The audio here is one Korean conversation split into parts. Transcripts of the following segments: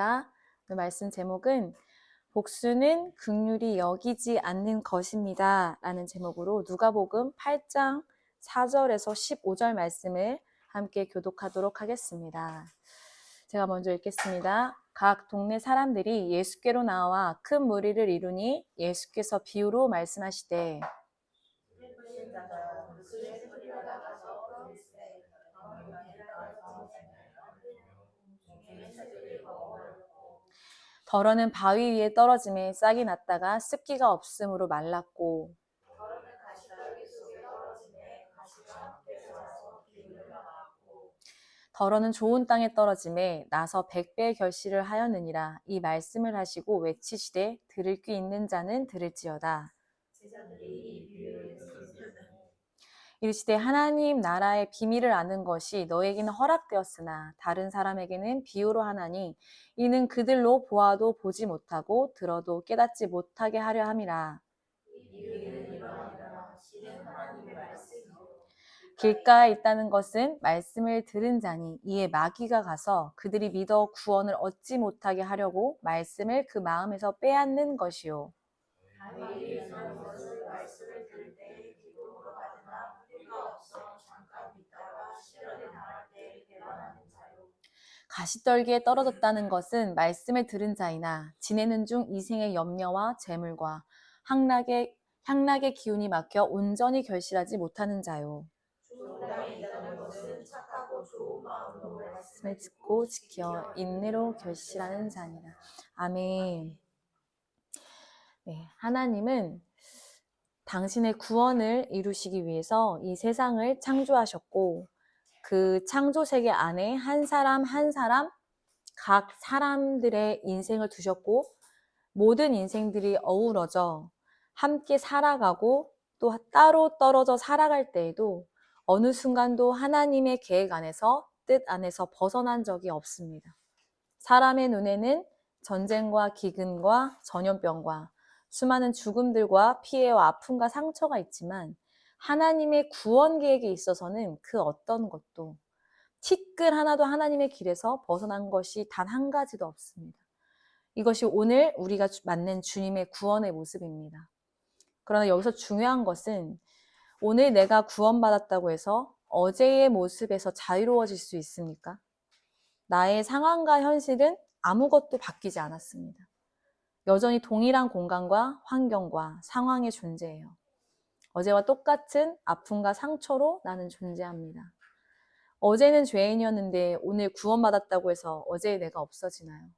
오늘 말씀 제목은 복수는 긍휼히 여기지 않는 것입니다 라는 제목으로 누가복음 8장 4절에서 15절 말씀을 함께 교독하도록 하겠습니다. 제가 먼저 읽겠습니다. 각 동네 사람들이 예수께로 나와 큰 무리를 이루니 예수께서 비유로 말씀하시되 덜어는 바위 위에 떨어짐에 싹이 났다가 습기가 없으므로 말랐고 덜어는 좋은 땅에 떨어짐에 나서 100배 결실을 하였느니라. 이 말씀을 하시고 외치시되 들을 귀 있는 자는 들을지어다. 이르시되 하나님 나라의 비밀을 아는 것이 너에게는 허락되었으나 다른 사람에게는 비유로 하나니 이는 그들로 보아도 보지 못하고 들어도 깨닫지 못하게 하려 함이라. 길가에 있다는 것은 말씀을 들은 자니 이에 마귀가 가서 그들이 믿어 구원을 얻지 못하게 하려고 말씀을 그 마음에서 빼앗는 것이요. 가시떨기에 떨어졌다는 것은 말씀을 들은 자이나 지내는 중 이생의 염려와 재물과 향락의 기운이 막혀 온전히 결실하지 못하는 자요. 말씀을 듣고 지켜 인내로 결실하는 자니라. 아멘. 네, 하나님은 당신의 구원을 이루시기 위해서 이 세상을 창조하셨고 그 창조 세계 안에 한 사람 한 사람 각 사람들의 인생을 두셨고 모든 인생들이 어우러져 함께 살아가고 또 따로 떨어져 살아갈 때에도 어느 순간도 하나님의 계획 안에서 뜻 안에서 벗어난 적이 없습니다. 사람의 눈에는 전쟁과 기근과 전염병과 수많은 죽음들과 피해와 아픔과 상처가 있지만 하나님의 구원 계획에 있어서는 그 어떤 것도 티끌 하나도 하나님의 길에서 벗어난 것이 단 한 가지도 없습니다. 이것이 오늘 우리가 맞는 주님의 구원의 모습입니다. 그러나 여기서 중요한 것은 오늘 내가 구원받았다고 해서 어제의 모습에서 자유로워질 수 있습니까? 나의 상황과 현실은 아무것도 바뀌지 않았습니다. 여전히 동일한 공간과 환경과 상황에 존재해요. 어제와 똑같은 아픔과 상처로 나는 존재합니다. 어제는 죄인이었는데 오늘 구원받았다고 해서 어제의 내가 없어지나요?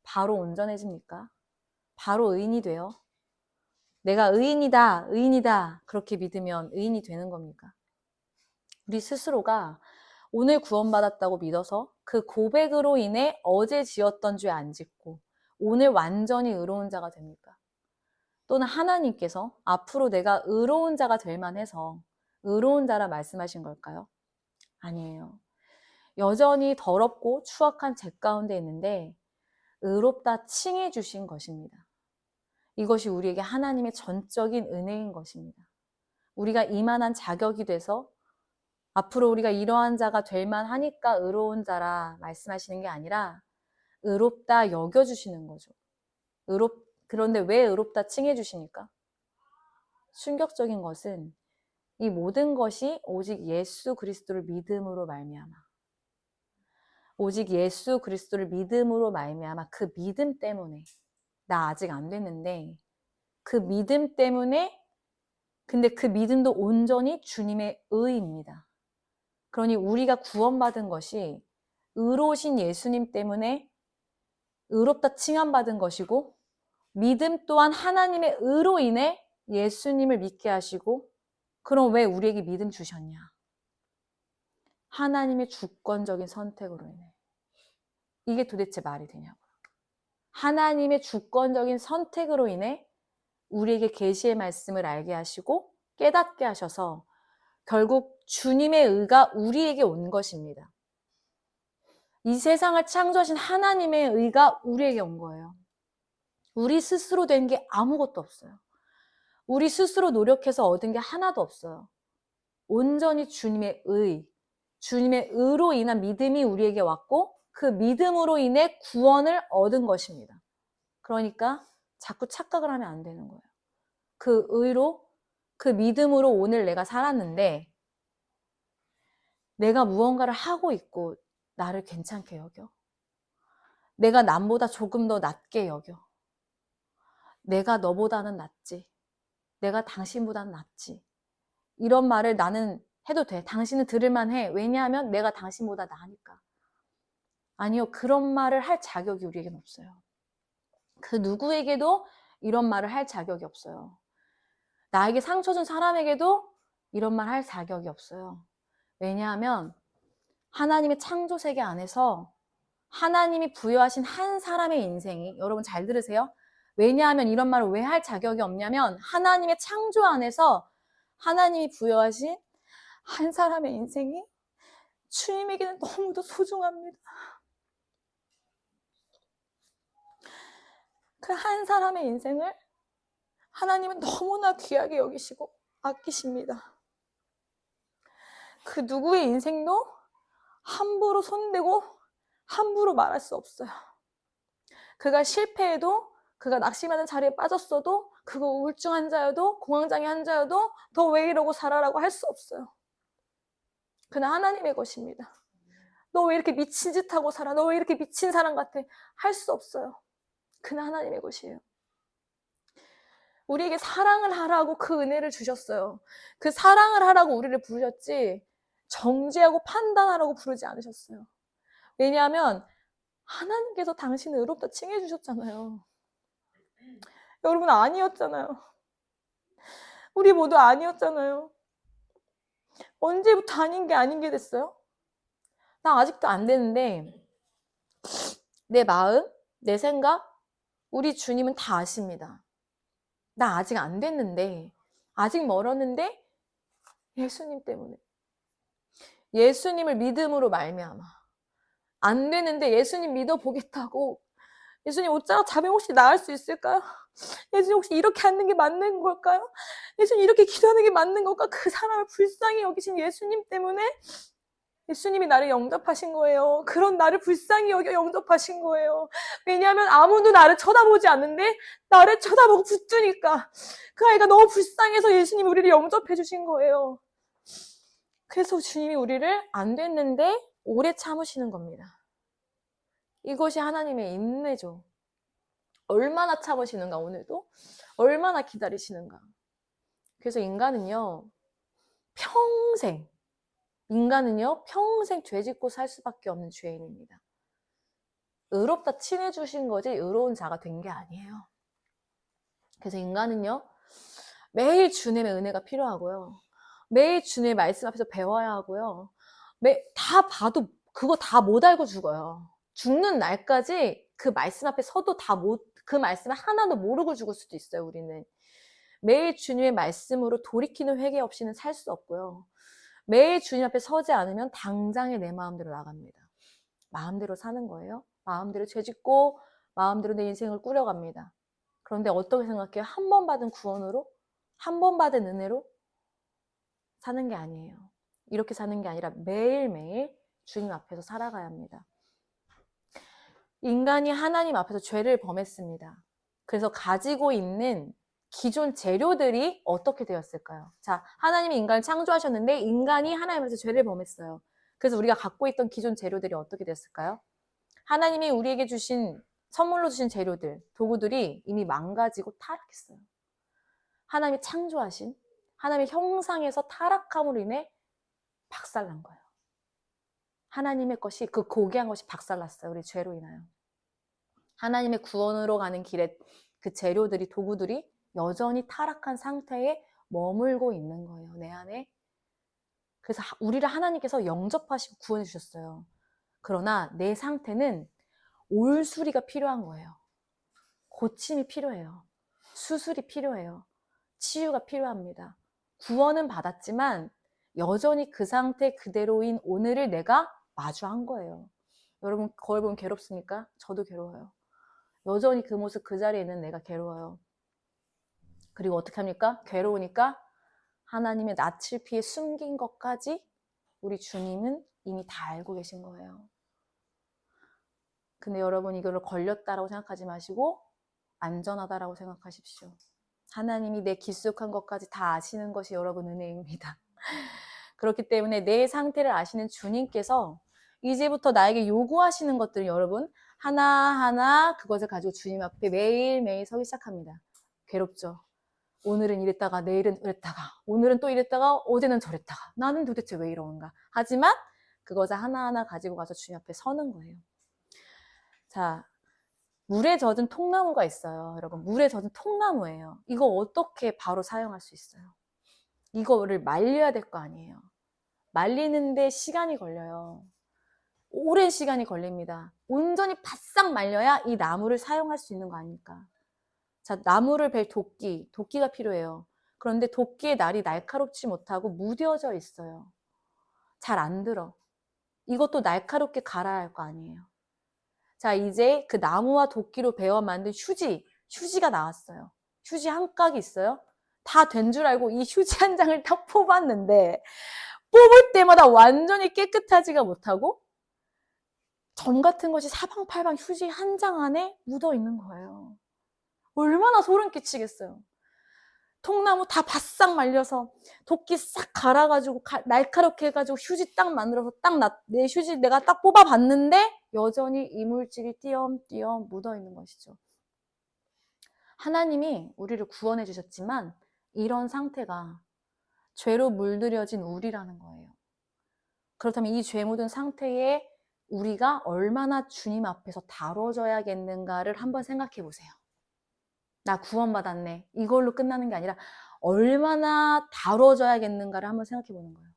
바로 온전해집니까? 바로 의인이 돼요? 내가 의인이다, 의인이다 그렇게 믿으면 의인이 되는 겁니까? 우리 스스로가 오늘 구원받았다고 믿어서 그 고백으로 인해 어제 지었던 죄 안 짓고 오늘 완전히 의로운 자가 됩니까? 또는 하나님께서 앞으로 내가 의로운 자가 될 만해서 의로운 자라 말씀하신 걸까요? 아니에요. 여전히 더럽고 추악한 죄 가운데 있는데 의롭다 칭해 주신 것입니다. 이것이 우리에게 하나님의 전적인 은혜인 것입니다. 우리가 이만한 자격이 돼서 앞으로 우리가 이러한 자가 될 만하니까 의로운 자라 말씀하시는 게 아니라 의롭다 여겨주시는 거죠. 그런데 왜 의롭다 칭해 주시니까? 충격적인 것은 이 모든 것이 오직 예수 그리스도를 믿음으로 말미암아. 오직 예수 그리스도를 믿음으로 말미암아 그 믿음 때문에 나 아직 안 됐는데 그 믿음 때문에 근데 그 믿음도 온전히 주님의 의입니다. 그러니 우리가 구원받은 것이 의로우신 예수님 때문에 의롭다 칭함받은 것이고 믿음 또한 하나님의 의로 인해 예수님을 믿게 하시고 그럼 왜 우리에게 믿음 주셨냐? 하나님의 주권적인 선택으로 인해. 이게 도대체 말이 되냐고요. 하나님의 주권적인 선택으로 인해 우리에게 계시의 말씀을 알게 하시고 깨닫게 하셔서 결국 주님의 의가 우리에게 온 것입니다. 이 세상을 창조하신 하나님의 의가 우리에게 온 거예요. 우리 스스로 된 게 아무것도 없어요. 우리 스스로 노력해서 얻은 게 하나도 없어요. 온전히 주님의 의, 주님의 의로 인한 믿음이 우리에게 왔고 그 믿음으로 인해 구원을 얻은 것입니다. 그러니까 자꾸 착각을 하면 안 되는 거예요. 그 의로, 그 믿음으로 오늘 내가 살았는데 내가 무언가를 하고 있고 나를 괜찮게 여겨. 내가 남보다 조금 더 낫게 여겨. 내가 너보다는 낫지. 내가 당신보다는 낫지. 이런 말을 나는 해도 돼. 당신은 들을만 해. 왜냐하면 내가 당신보다 나으니까. 아니요. 그런 말을 할 자격이 우리에겐 없어요. 그 누구에게도 이런 말을 할 자격이 없어요. 나에게 상처 준 사람에게도 이런 말 할 자격이 없어요. 왜냐하면 하나님의 창조 세계 안에서 하나님이 부여하신 한 사람의 인생이, 여러분 잘 들으세요. 왜냐하면 이런 말을 왜 할 자격이 없냐면 하나님의 창조 안에서 하나님이 부여하신 한 사람의 인생이 주님에게는 너무도 소중합니다. 그 한 사람의 인생을 하나님은 너무나 귀하게 여기시고 아끼십니다. 그 누구의 인생도 함부로 손대고 함부로 말할 수 없어요. 그가 실패해도, 그가 낙심하는 자리에 빠졌어도, 그가 우울증 환자여도, 공황장애 환자여도 더 왜 이러고 살아라고 할 수 없어요. 그는 하나님의 것입니다. 너 왜 이렇게 미친 짓 하고 살아? 너 왜 이렇게 미친 사람 같아? 할 수 없어요. 그는 하나님의 것이에요. 우리에게 사랑을 하라고 그 은혜를 주셨어요. 그 사랑을 하라고 우리를 부르셨지 정죄하고 판단하라고 부르지 않으셨어요. 왜냐하면 하나님께서 당신을 의롭다 칭해 주셨잖아요. 여러분 아니었잖아요. 우리 모두 아니었잖아요. 언제부터 아닌 게 됐어요? 나 아직도 안 되는데 내 마음, 내 생각, 우리 주님은 다 아십니다. 나 아직 안 됐는데, 아직 멀었는데 예수님 때문에, 예수님을 믿음으로 말미암아 안 되는데 예수님 믿어보겠다고, 예수님 옷자락 잡으면 혹시 나을 수 있을까요? 예수님 혹시 이렇게 하는 게 맞는 걸까요? 예수님 이렇게 기도하는 게 맞는 걸까? 그 사람을 불쌍히 여기신 예수님 때문에 예수님이 나를 영접하신 거예요. 그런 나를 불쌍히 여겨 영접하신 거예요. 왜냐하면 아무도 나를 쳐다보지 않는데 나를 쳐다보고 붙드니까 그 아이가 너무 불쌍해서 예수님이 우리를 영접해 주신 거예요. 그래서 주님이 우리를 안 됐는데 오래 참으시는 겁니다. 이것이 하나님의 인내죠. 얼마나 참으시는가 오늘도? 얼마나 기다리시는가. 그래서 인간은요 평생 죄짓고 살 수밖에 없는 죄인입니다. 의롭다 칭해주신 거지 의로운 자가 된 게 아니에요. 그래서 인간은요 매일 주님의 은혜가 필요하고요. 매일 주님의 말씀 앞에서 배워야 하고요. 다 봐도 그거 다 못 알고 죽어요. 죽는 날까지 그 말씀 앞에 서도 그 말씀을 하나도 모르고 죽을 수도 있어요. 우리는 매일 주님의 말씀으로 돌이키는 회개 없이는 살 수 없고요. 매일 주님 앞에 서지 않으면 당장에 내 마음대로 나갑니다. 마음대로 사는 거예요. 마음대로 죄짓고 마음대로 내 인생을 꾸려갑니다. 그런데 어떻게 생각해요? 한 번 받은 구원으로? 한 번 받은 은혜로? 사는 게 아니에요. 이렇게 사는 게 아니라 매일매일 주님 앞에서 살아가야 합니다. 인간이 하나님 앞에서 죄를 범했습니다. 그래서 가지고 있는 기존 재료들이 어떻게 되었을까요? 자, 하나님이 인간을 창조하셨는데 인간이 하나님 앞에서 죄를 범했어요. 그래서 우리가 갖고 있던 기존 재료들이 어떻게 됐을까요? 하나님이 우리에게 선물로 주신 재료들, 도구들이 이미 망가지고 타락했어요. 하나님이 창조하신 하나님의 형상에서 타락함으로 인해 박살난 거예요. 하나님의 것이, 그 고귀한 것이 박살났어요. 우리 죄로 인하여. 하나님의 구원으로 가는 길에 그 재료들이, 도구들이 여전히 타락한 상태에 머물고 있는 거예요. 내 안에. 그래서 우리를 하나님께서 영접하시고 구원해 주셨어요. 그러나 내 상태는 올수리가 필요한 거예요. 고침이 필요해요. 수술이 필요해요. 치유가 필요합니다. 구원은 받았지만 여전히 그 상태 그대로인 오늘을 내가 마주한 거예요. 여러분 거울 보면 괴롭습니까? 저도 괴로워요. 여전히 그 모습 그 자리에 있는 내가 괴로워요. 그리고 어떻게 합니까? 괴로우니까 하나님의 낯을 피해 숨긴 것까지 우리 주님은 이미 다 알고 계신 거예요. 근데 여러분 이거를 걸렸다라고 생각하지 마시고 안전하다라고 생각하십시오. 하나님이 내 깊숙한 것까지 다 아시는 것이 여러분 은혜입니다. 그렇기 때문에 내 상태를 아시는 주님께서 이제부터 나에게 요구하시는 것들을 여러분 하나하나 그것을 가지고 주님 앞에 매일매일 서기 시작합니다. 괴롭죠. 오늘은 이랬다가 내일은 이랬다가 오늘은 또 이랬다가 어제는 저랬다가 나는 도대체 왜 이런가. 하지만 그것을 하나하나 가지고 가서 주님 앞에 서는 거예요. 자, 물에 젖은 통나무가 있어요. 여러분 물에 젖은 통나무예요. 이거 어떻게 바로 사용할 수 있어요? 이거를 말려야 될 거 아니에요. 말리는데 시간이 걸려요. 오랜 시간이 걸립니다. 온전히 바싹 말려야 이 나무를 사용할 수 있는 거 아닙니까? 자, 나무를 벨 도끼가 필요해요. 그런데 도끼의 날이 날카롭지 못하고 무뎌져 있어요. 잘 안 들어. 이것도 날카롭게 갈아야 할 거 아니에요. 자, 이제 그 나무와 도끼로 베어 만든 휴지가 나왔어요. 휴지 한 깍이 있어요. 다 된 줄 알고 이 휴지 한 장을 딱 뽑았는데 뽑을 때마다 완전히 깨끗하지가 못하고 점 같은 것이 사방팔방 휴지 한 장 안에 묻어 있는 거예요. 얼마나 소름 끼치겠어요. 통나무 다 바싹 말려서 도끼 싹 갈아가지고 날카롭게 해가지고 휴지 딱 만들어서 내 휴지 내가 딱 뽑아봤는데 여전히 이물질이 띄엄띄엄 묻어 있는 것이죠. 하나님이 우리를 구원해 주셨지만 이런 상태가 죄로 물들여진 우리라는 거예요. 그렇다면 이 죄 묻은 상태에 우리가 얼마나 주님 앞에서 다뤄져야겠는가를 한번 생각해 보세요. 나 구원받았네. 이걸로 끝나는 게 아니라 얼마나 다뤄져야겠는가를 한번 생각해 보는 거예요.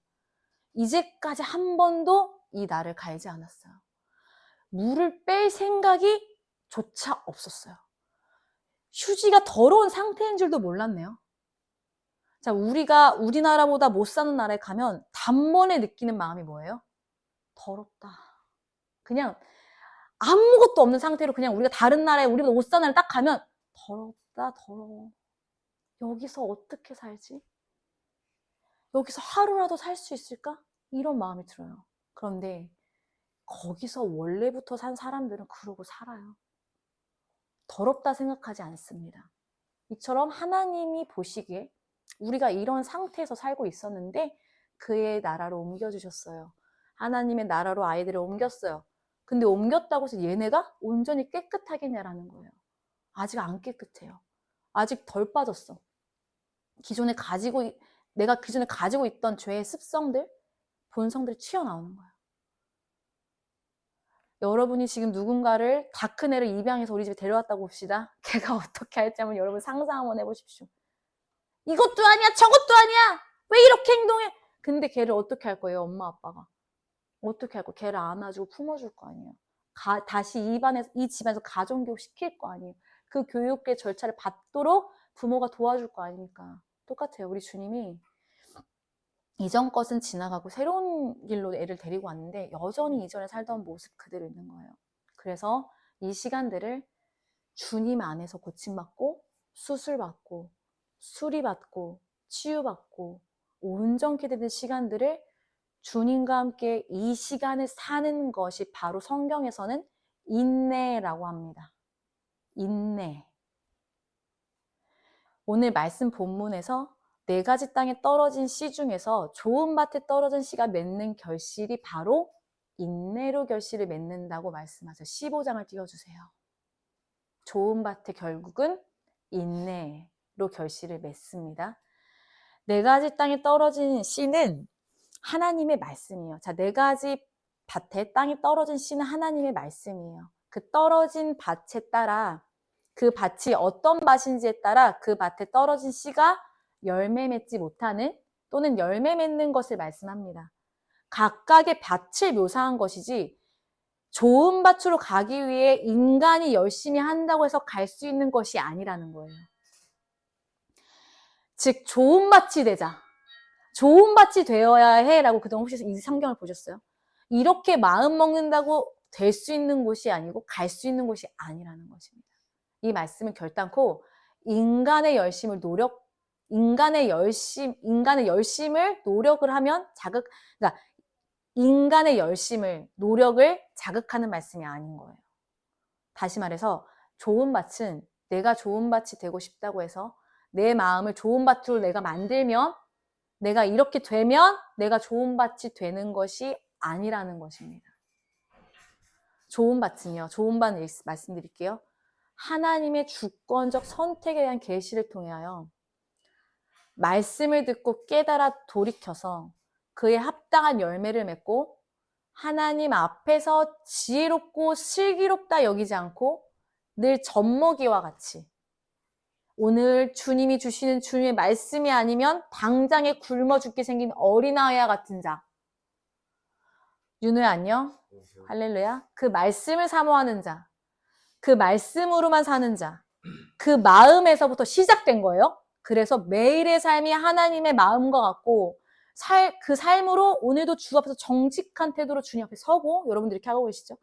이제까지 한 번도 이 나를 갈지 않았어요. 물을 뺄 생각이 조차 없었어요. 휴지가 더러운 상태인 줄도 몰랐네요. 자, 우리가 우리나라보다 못 사는 나라에 가면 단번에 느끼는 마음이 뭐예요? 더럽다. 그냥 아무것도 없는 상태로 그냥 우리가 다른 나라에 우리보다 못 사는 나라에 딱 가면 더럽다, 더러워. 여기서 어떻게 살지? 여기서 하루라도 살 수 있을까? 이런 마음이 들어요. 그런데 거기서 원래부터 산 사람들은 그러고 살아요. 더럽다 생각하지 않습니다. 이처럼 하나님이 보시기에 우리가 이런 상태에서 살고 있었는데 그의 나라로 옮겨주셨어요. 하나님의 나라로 아이들을 옮겼어요. 근데 옮겼다고 해서 얘네가 온전히 깨끗하겠냐라는 거예요. 아직 안 깨끗해요. 아직 덜 빠졌어. 내가 기존에 가지고 있던 죄의 습성들, 본성들이 튀어나오는 거예요. 여러분이 지금 누군가를 다 큰 애를 입양해서 우리 집에 데려왔다고 봅시다. 걔가 어떻게 할지 한번 여러분 상상 한번 해보십시오. 이것도 아니야, 저것도 아니야. 왜 이렇게 행동해? 근데 걔를 어떻게 할 거예요, 엄마 아빠가? 어떻게 할 거예요? 걔를 안아주고 품어줄 거 아니에요. 다시 이 집안에서 가정교육 시킬 거 아니에요. 그 교육의 절차를 받도록 부모가 도와줄 거 아닙니까? 똑같아요. 우리 주님이 이전 것은 지나가고 새로운 길로 애를 데리고 왔는데 여전히 이전에 살던 모습 그대로 있는 거예요. 그래서 이 시간들을 주님 안에서 고침받고 수술받고 수리받고 치유받고 온전케 되는 시간들을 주님과 함께 이 시간을 사는 것이 바로 성경에서는 인내라고 합니다. 인내. 오늘 말씀 본문에서 4가지 땅에 떨어진 씨 중에서 좋은 밭에 떨어진 씨가 맺는 결실이 바로 인내로 결실을 맺는다고 말씀하세요. 15장을 띄워주세요. 좋은 밭에 결국은 인내로 결실을 맺습니다. 4가지 땅에 떨어진 씨는 하나님의 말씀이에요. 자, 4가지 밭에 땅에 떨어진 씨는 하나님의 말씀이에요. 그 떨어진 밭에 따라 그 밭이 어떤 밭인지에 따라 그 밭에 떨어진 씨가 열매 맺지 못하는 또는 열매 맺는 것을 말씀합니다. 각각의 밭을 묘사한 것이지 좋은 밭으로 가기 위해 인간이 열심히 한다고 해서 갈 수 있는 것이 아니라는 거예요. 즉 좋은 밭이 되자. 좋은 밭이 되어야 해라고 그동안 혹시 이 성경을 보셨어요? 이렇게 마음 먹는다고 될 수 있는 곳이 아니고 갈 수 있는 곳이 아니라는 것입니다. 이 말씀은 결단코 인간의 열심을 노력을 하면 그러니까 인간의 열심을, 노력을 자극하는 말씀이 아닌 거예요. 다시 말해서 좋은 밭은 내가 좋은 밭이 되고 싶다고 해서 내 마음을 좋은 밭으로 내가 만들면, 내가 이렇게 되면 내가 좋은 밭이 되는 것이 아니라는 것입니다. 좋은 밭은요, 좋은 밭 말씀드릴게요. 하나님의 주권적 선택에 대한 계시를 통하여 말씀을 듣고 깨달아 돌이켜서 그에 합당한 열매를 맺고 하나님 앞에서 지혜롭고 슬기롭다 여기지 않고 늘 젖먹이와 같이 오늘 주님이 주시는 주님의 말씀이 아니면 당장에 굶어 죽게 생긴 어린아이와 같은 자. 윤우야 안녕? 할렐루야. 그 말씀을 사모하는 자, 그 말씀으로만 사는 자, 그 마음에서부터 시작된 거예요. 그래서 매일의 삶이 하나님의 마음과 같고 그 삶으로 오늘도 주 앞에서 정직한 태도로 주님 앞에 서고, 여러분들 이렇게 하고 계시죠?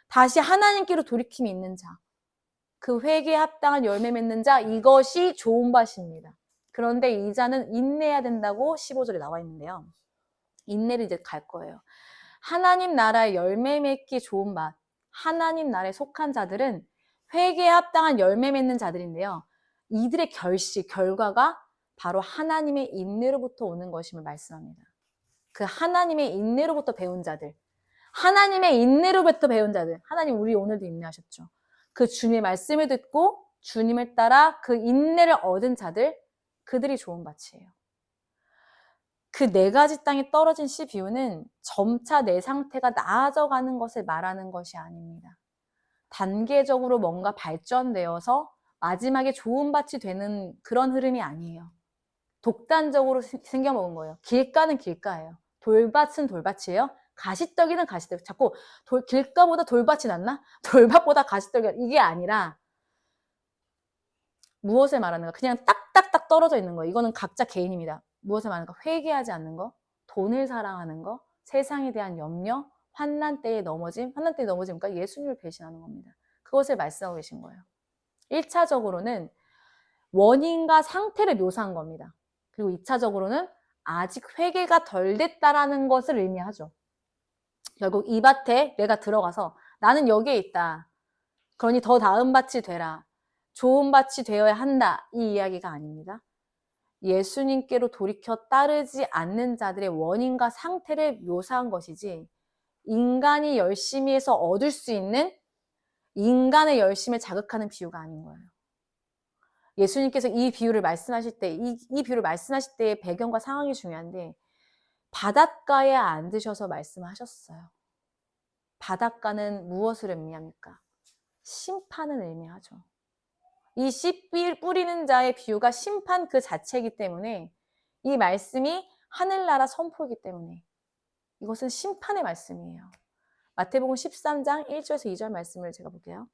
다시 하나님께로 돌이킴이 있는 자, 그 회개에 합당한 열매 맺는 자, 이것이 좋은 밭입니다. 그런데 이 자는 인내해야 된다고 15절에 나와 있는데요. 인내를 이제 갈 거예요. 하나님 나라의 열매 맺기 좋은 밭, 하나님 나라에 속한 자들은 회개에 합당한 열매 맺는 자들인데요. 이들의 결과가 바로 하나님의 인내로부터 오는 것임을 말씀합니다. 그 하나님의 인내로부터 배운 자들, 하나님의 인내로부터 배운 자들, 하나님 우리 오늘도 인내하셨죠. 그 주님의 말씀을 듣고 주님을 따라 그 인내를 얻은 자들, 그들이 좋은 밭이에요. 그 4가지 땅에 떨어진 씨 비유는 점차 내 상태가 나아져가는 것을 말하는 것이 아닙니다. 단계적으로 뭔가 발전되어서 마지막에 좋은 밭이 되는 그런 흐름이 아니에요. 독단적으로 생겨먹은 거예요. 길가는 길가예요. 돌밭은 돌밭이에요. 가시떡이는 가시떡. 자꾸 길가보다 돌밭이 낫나? 돌밭보다 가시떡이 이게 아니라 무엇을 말하는가? 그냥 딱딱딱 떨어져 있는 거예요. 이거는 각자 개인입니다. 무엇을 말하는가? 회개하지 않는 거, 돈을 사랑하는 거, 세상에 대한 염려, 환난 때에 넘어짐. 환난 때에 넘어지니까 예수님을 배신하는 겁니다. 그것을 말씀하고 계신 거예요. 1차적으로는 원인과 상태를 묘사한 겁니다. 그리고 2차적으로는 아직 회개가 덜 됐다라는 것을 의미하죠. 결국 이 밭에 내가 들어가서 나는 여기에 있다. 그러니 더 나은 밭이 되라. 좋은 밭이 되어야 한다. 이 이야기가 아닙니다. 예수님께로 돌이켜 따르지 않는 자들의 원인과 상태를 묘사한 것이지 인간이 열심히 해서 얻을 수 있는 인간의 열심을 자극하는 비유가 아닌 거예요. 예수님께서 이 비유를 말씀하실 때, 이 비유를 말씀하실 때의 배경과 상황이 중요한데 바닷가에 앉으셔서 말씀하셨어요. 바닷가는 무엇을 의미합니까? 심판을 의미하죠. 이 씨 뿌리는 자의 비유가 심판 그 자체이기 때문에 이 말씀이 하늘나라 선포이기 때문에 이것은 심판의 말씀이에요. 마태복음 13장 1절에서 2절 말씀을 제가 볼게요.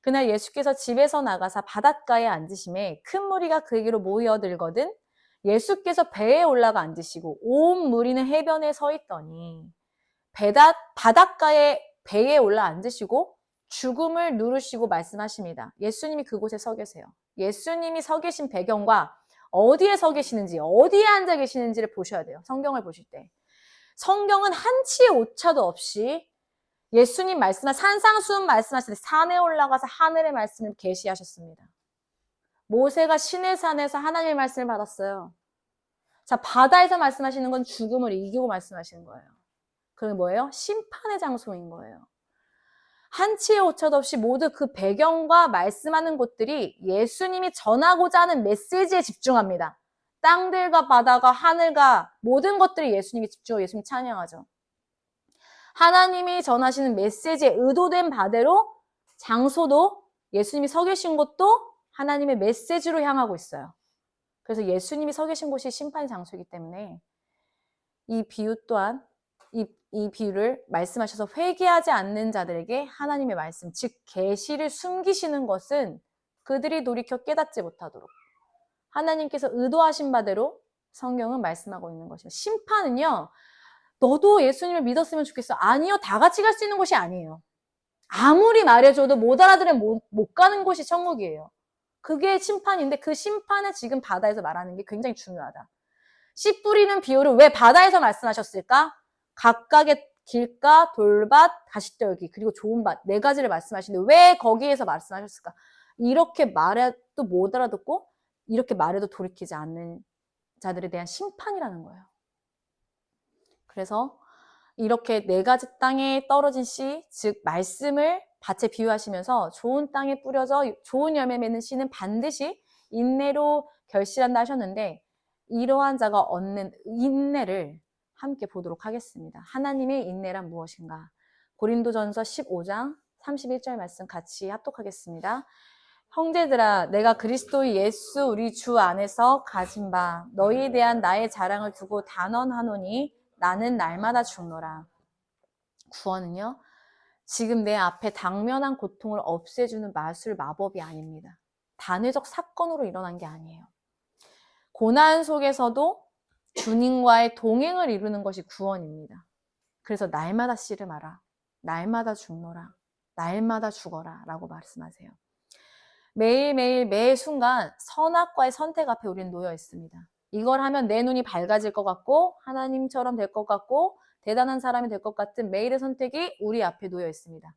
그날 예수께서 집에서 나가사 바닷가에 앉으심에 큰 무리가 그에게로 모여들거든 예수께서 배에 올라가 앉으시고 온 무리는 해변에 서 있더니 바닷가에 배에 올라 앉으시고 죽음을 누르시고 말씀하십니다. 예수님이 그곳에 서 계세요. 예수님이 서 계신 배경과 어디에 서 계시는지, 어디에 앉아 계시는지를 보셔야 돼요. 성경을 보실 때. 성경은 한치의 오차도 없이 예수님 산상수훈 말씀하실 때 산에 올라가서 하늘의 말씀을 계시하셨습니다. 모세가 시내산에서 하나님의 말씀을 받았어요. 자, 바다에서 말씀하시는 건 죽음을 이기고 말씀하시는 거예요. 그게 뭐예요? 심판의 장소인 거예요. 한치의 오차도 없이 모두 그 배경과 말씀하는 곳들이 예수님이 전하고자 하는 메시지에 집중합니다. 땅들과 바다가 하늘과 모든 것들이 예수님이 집중하고 예수님 찬양하죠. 하나님이 전하시는 메시지에 의도된 바대로 장소도 예수님이 서 계신 곳도 하나님의 메시지로 향하고 있어요. 그래서 예수님이 서 계신 곳이 심판의 장소이기 때문에 이 비유 또한 이 비유를 말씀하셔서 회개하지 않는 자들에게 하나님의 말씀, 즉 계시를 숨기시는 것은 그들이 돌이켜 깨닫지 못하도록 하나님께서 의도하신 바대로 성경은 말씀하고 있는 것이에요. 심판은요, 너도 예수님을 믿었으면 좋겠어. 아니요, 다 같이 갈 수 있는 곳이 아니에요. 아무리 말해줘도 못 알아들으면 못 가는 곳이 천국이에요. 그게 심판인데 그 심판을 지금 바다에서 말하는 게 굉장히 중요하다. 씨 뿌리는 비유를 왜 바다에서 말씀하셨을까? 각각의 길가, 돌밭, 다시 떨기, 그리고 좋은 밭. 네 가지를 말씀하시는데 왜 거기에서 말씀하셨을까? 이렇게 말해도 못 알아듣고 이렇게 말해도 돌이키지 않는 자들에 대한 심판이라는 거예요. 그래서 이렇게 네 가지 땅에 떨어진 씨, 즉 말씀을 밭에 비유하시면서 좋은 땅에 뿌려져 좋은 열매 맺는 씨는 반드시 인내로 결실한다 하셨는데 이러한 자가 얻는 인내를 함께 보도록 하겠습니다. 하나님의 인내란 무엇인가? 고린도전서 15장 31절 말씀 같이 합독하겠습니다. 형제들아, 내가 그리스도 예수 우리 주 안에서 가진 바 너희에 대한 나의 자랑을 두고 단언하노니 나는 날마다 죽노라. 구원은요, 지금 내 앞에 당면한 고통을 없애주는 마술 마법이 아닙니다. 단회적 사건으로 일어난 게 아니에요. 고난 속에서도 주님과의 동행을 이루는 것이 구원입니다. 그래서 날마다 씨름하라, 날마다 죽노라, 날마다 죽어라 라고 말씀하세요. 매일매일 매 순간 선악과의 선택 앞에 우리는 놓여 있습니다. 이걸 하면 내 눈이 밝아질 것 같고 하나님처럼 될 것 같고 대단한 사람이 될 것 같은 매일의 선택이 우리 앞에 놓여 있습니다.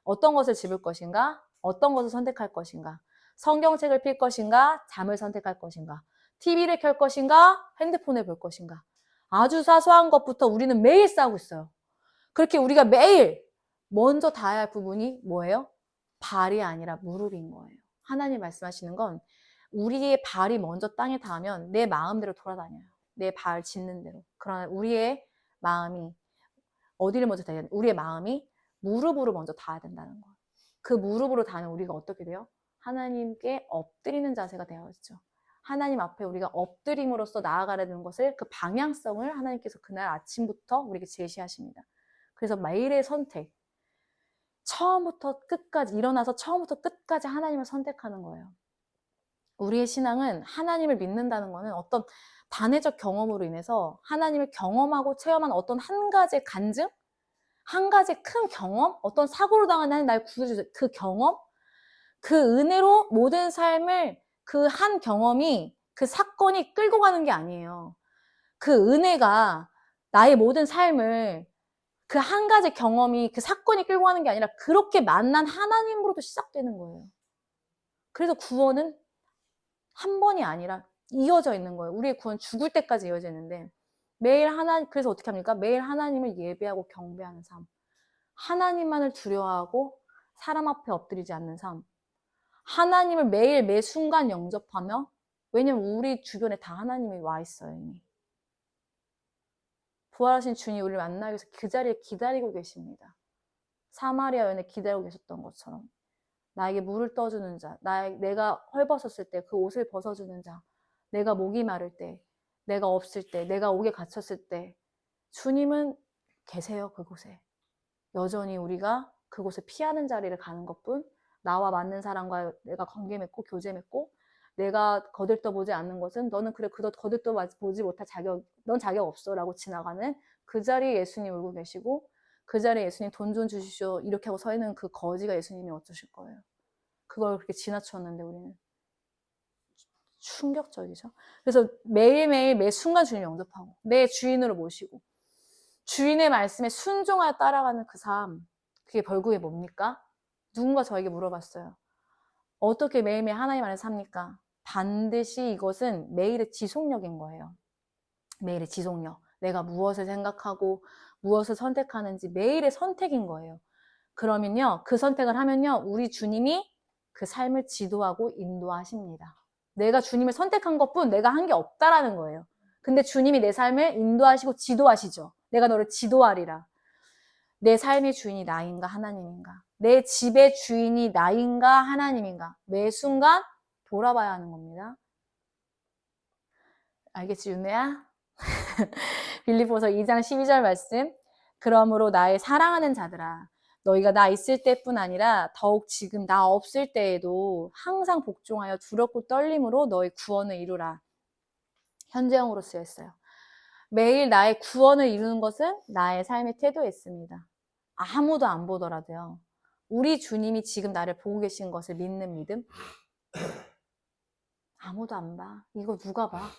어떤 것을 집을 것인가? 어떤 것을 선택할 것인가? 성경책을 필 것인가? 잠을 선택할 것인가? TV를 켤 것인가? 핸드폰을 볼 것인가? 아주 사소한 것부터 우리는 매일 싸우고 있어요. 그렇게 우리가 매일 먼저 닿아야 할 부분이 뭐예요? 발이 아니라 무릎인 거예요. 하나님 말씀하시는 건 우리의 발이 먼저 땅에 닿으면 내 마음대로 돌아다녀요. 내 발 짚는 대로. 그러나 우리의 마음이 어디를 먼저 닿아야 되냐? 우리의 마음이 무릎으로 먼저 닿아야 된다는 거예요. 그 무릎으로 닿는 우리가 어떻게 돼요? 하나님께 엎드리는 자세가 되어있죠. 하나님 앞에 우리가 엎드림으로써 나아가려는 것을 그 방향성을 하나님께서 그날 아침부터 우리에게 제시하십니다. 그래서 매일의 선택, 처음부터 끝까지 일어나서 처음부터 끝까지 하나님을 선택하는 거예요. 우리의 신앙은 하나님을 믿는다는 것은 어떤 단회적 경험으로 인해서 하나님을 경험하고 체험한 어떤 한 가지의 간증, 한 가지의 큰 경험, 어떤 사고로 당한 하나님 날 구해주세요. 그 경험, 그 은혜로 모든 삶을 그 한 경험이 그 사건이 끌고 가는 게 아니에요. 그 은혜가 나의 모든 삶을 그 한 가지 경험이 그 사건이 끌고 가는 게 아니라 그렇게 만난 하나님으로도 시작되는 거예요. 그래서 구원은 한 번이 아니라 이어져 있는 거예요. 우리의 구원 죽을 때까지 이어져 있는데 매일 그래서 어떻게 합니까? 매일 하나님을 예배하고 경배하는 삶. 하나님만을 두려워하고 사람 앞에 엎드리지 않는 삶. 하나님을 매일 매 순간 영접하며 왜냐면 우리 주변에 다 하나님이 와 있어요, 이미. 부활하신 주님이 우리를 만나기 위해서 그 자리에 기다리고 계십니다. 사마리아 여인에 기다리고 계셨던 것처럼 나에게 물을 떠주는 자, 내가 헐벗었을 때 그 옷을 벗어주는 자, 내가 목이 마를 때, 내가 없을 때, 내가 옥에 갇혔을 때 주님은 계세요, 그곳에. 여전히 우리가 그곳을 피하는 자리를 가는 것뿐 나와 맞는 사람과 내가 관계 맺고 교제 맺고 내가 거들떠보지 않는 것은 너는 그래 거들떠보지 못할 넌 자격 없어 라고 지나가는 그 자리에 예수님 울고 계시고 그 자리에 예수님 돈 좀 주시오 이렇게 하고 서 있는 그 거지가 예수님이 어쩌실 거예요. 그걸 그렇게 지나쳤는데 우리는 충격적이죠. 그래서 매일매일 매 순간 주님 영접하고 내 주인으로 모시고 주인의 말씀에 순종하여 따라가는 그 삶, 그게 결국에 뭡니까? 누군가 저에게 물어봤어요. 어떻게 매일매일 하나님 안에서 삽니까? 반드시 이것은 매일의 지속력인 거예요. 매일의 지속력. 내가 무엇을 생각하고 무엇을 선택하는지 매일의 선택인 거예요. 그러면요, 그 선택을 하면요, 우리 주님이 그 삶을 지도하고 인도하십니다. 내가 주님을 선택한 것뿐 내가 한 게 없다라는 거예요. 근데 주님이 내 삶을 인도하시고 지도하시죠. 내가 너를 지도하리라. 내 삶의 주인이 나인가 하나님인가? 내 집의 주인이 나인가 하나님인가? 매 순간 돌아봐야 하는 겁니다. 알겠지, 윤혜야? 빌립보서 2장 12절 말씀. 그러므로 나의 사랑하는 자들아, 너희가 나 있을 때뿐 아니라 더욱 지금 나 없을 때에도 항상 복종하여 두렵고 떨림으로 너의 구원을 이루라. 현재형으로 쓰였어요. 매일 나의 구원을 이루는 것은 나의 삶의 태도에 있습니다. 아무도 안 보더라도요. 우리 주님이 지금 나를 보고 계신 것을 믿는 믿음? 아무도 안 봐. 이거 누가 봐?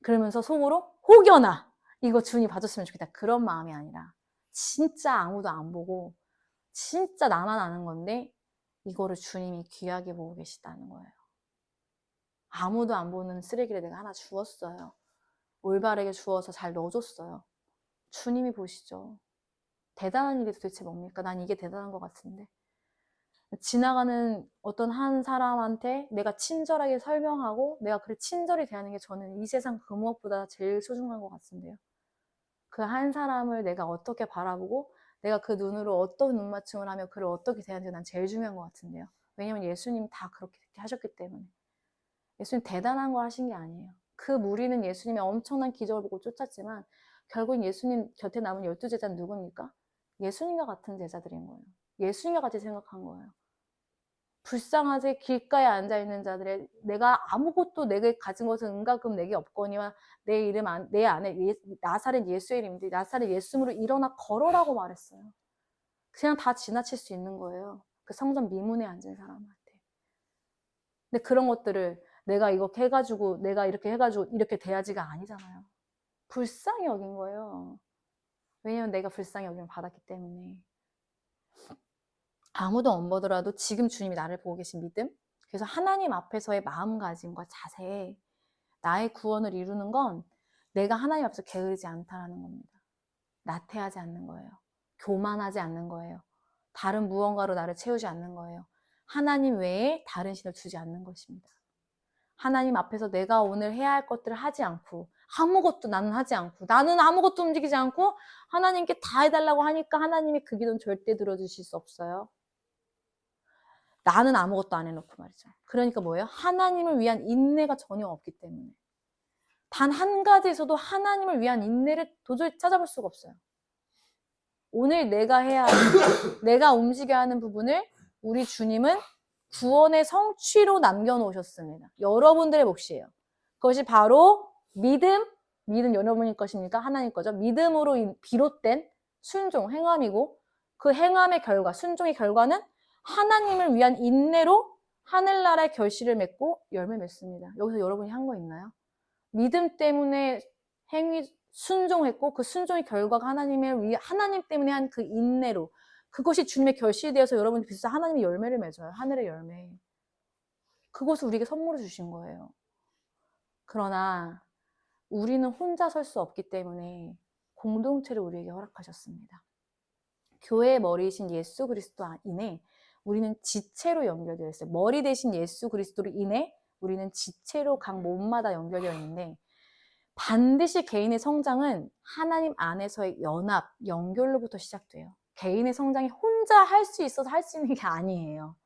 그러면서 속으로 혹여나 이거 주님 봐줬으면 좋겠다. 그런 마음이 아니라 진짜 아무도 안 보고 진짜 나만 아는 건데 이거를 주님이 귀하게 보고 계시다는 거예요. 아무도 안 보는 쓰레기를 내가 하나 주었어요. 올바르게 주어서 잘 넣어줬어요. 주님이 보시죠. 대단한 일이 도대체 뭡니까? 난 이게 대단한 것 같은데. 지나가는 어떤 한 사람한테 내가 친절하게 설명하고 내가 그를 친절히 대하는 게 저는 이 세상 그 무엇보다 제일 소중한 것 같은데요. 그 한 사람을 내가 어떻게 바라보고 내가 그 눈으로 어떤 눈맞춤을 하며 그를 어떻게 대하는지 난 제일 중요한 것 같은데요. 왜냐면 예수님 다 그렇게 하셨기 때문에. 예수님 대단한 걸 하신 게 아니에요. 그 무리는 예수님의 엄청난 기적을 보고 쫓았지만 결국 예수님 곁에 남은 12제자는 누굽니까? 예수님과 같은 제자들인 거예요. 예수님과 같이 생각한 거예요. 불쌍하게 길가에 앉아있는 자들의 내가 아무것도 내게 가진 것은 은가금 내게 없거니와 내 이름 내 안에 나사렛 예수의 이름인데 나사렛 예수로 일어나 걸어라고 말했어요. 그냥 다 지나칠 수 있는 거예요. 그 성전 미문에 앉은 사람한테. 근데 그런 것들을 내가 이렇게 해가지고 내가 이렇게 해가지고 이렇게 돼야지가 아니잖아요. 불쌍히 여긴 거예요. 왜냐면 내가 불쌍히 여김을 받았기 때문에. 아무도 안 보더라도 지금 주님이 나를 보고 계신 믿음, 그래서 하나님 앞에서의 마음가짐과 자세, 나의 구원을 이루는 건 내가 하나님 앞에서 게으르지 않다라는 겁니다. 나태하지 않는 거예요. 교만하지 않는 거예요. 다른 무언가로 나를 채우지 않는 거예요. 하나님 외에 다른 신을 두지 않는 것입니다. 하나님 앞에서 내가 오늘 해야 할 것들을 하지 않고 아무것도 나는 하지 않고 나는 아무것도 움직이지 않고 하나님께 다 해달라고 하니까 하나님이 그 기도는 절대 들어주실 수 없어요. 나는 아무것도 안 해놓고 말이죠. 그러니까 뭐예요? 하나님을 위한 인내가 전혀 없기 때문에 단 한 가지에서도 하나님을 위한 인내를 도저히 찾아볼 수가 없어요. 오늘 내가 해야 하는, 내가 움직여야 하는 부분을 우리 주님은 구원의 성취로 남겨놓으셨습니다. 여러분들의 몫이에요. 그것이 바로 믿음 여러분의 것입니까? 하나님 거죠. 믿음으로 비롯된 순종, 행함이고 그 행함의 결과, 순종의 결과는 하나님을 위한 인내로 하늘나라의 결실을 맺고 열매 맺습니다. 여기서 여러분이 한 거 있나요? 믿음 때문에 순종했고 그 순종의 결과가 하나님 때문에 한 그 인내로 그것이 주님의 결실이 되어서 여러분이 비슷한 하나님의 열매를 맺어요. 하늘의 열매. 그것을 우리에게 선물로 주신 거예요. 그러나 우리는 혼자 설 수 없기 때문에 공동체를 우리에게 허락하셨습니다. 교회의 머리이신 예수 그리스도 인해 우리는 지체로 연결되어 있어요. 머리 대신 예수 그리스도로 인해 우리는 지체로 각 몸마다 연결되어 있는데 반드시 개인의 성장은 하나님 안에서의 연합, 연결로부터 시작돼요. 개인의 성장이 혼자 할 수 있어서 할 수 있는 게 아니에요.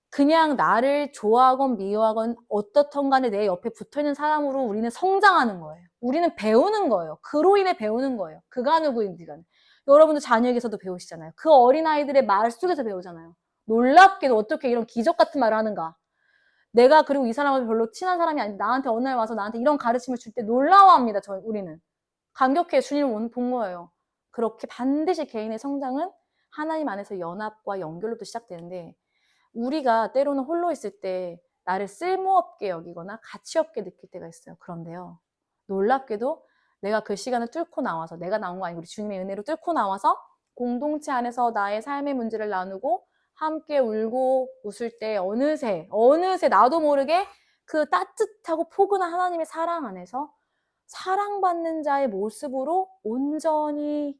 그냥 나를 좋아하건 미워하건 어떻든 간에 내 옆에 붙어있는 사람으로 우리는 성장하는 거예요. 우리는 배우는 거예요. 그로 인해 배우는 거예요. 그가 누구인지 간에. 여러분도 자녀에게서도 배우시잖아요. 그 어린아이들의 말 속에서 배우잖아요. 놀랍게도 어떻게 이런 기적 같은 말을 하는가. 내가 그리고 이 사람하고 별로 친한 사람이 아닌데 나한테 어느 날 와서 나한테 이런 가르침을 줄 때 놀라워합니다. 우리는. 감격해 주님을 본 거예요. 그렇게 반드시 개인의 성장은 하나님 안에서 연합과 연결로부터 시작되는데 우리가 때로는 홀로 있을 때 나를 쓸모없게 여기거나 가치없게 느낄 때가 있어요. 그런데요. 놀랍게도 내가 그 시간을 뚫고 나와서 내가 나온 거 아니고 우리 주님의 은혜로 뚫고 나와서 공동체 안에서 나의 삶의 문제를 나누고 함께 울고 웃을 때 어느새 나도 모르게 그 따뜻하고 포근한 하나님의 사랑 안에서 사랑받는 자의 모습으로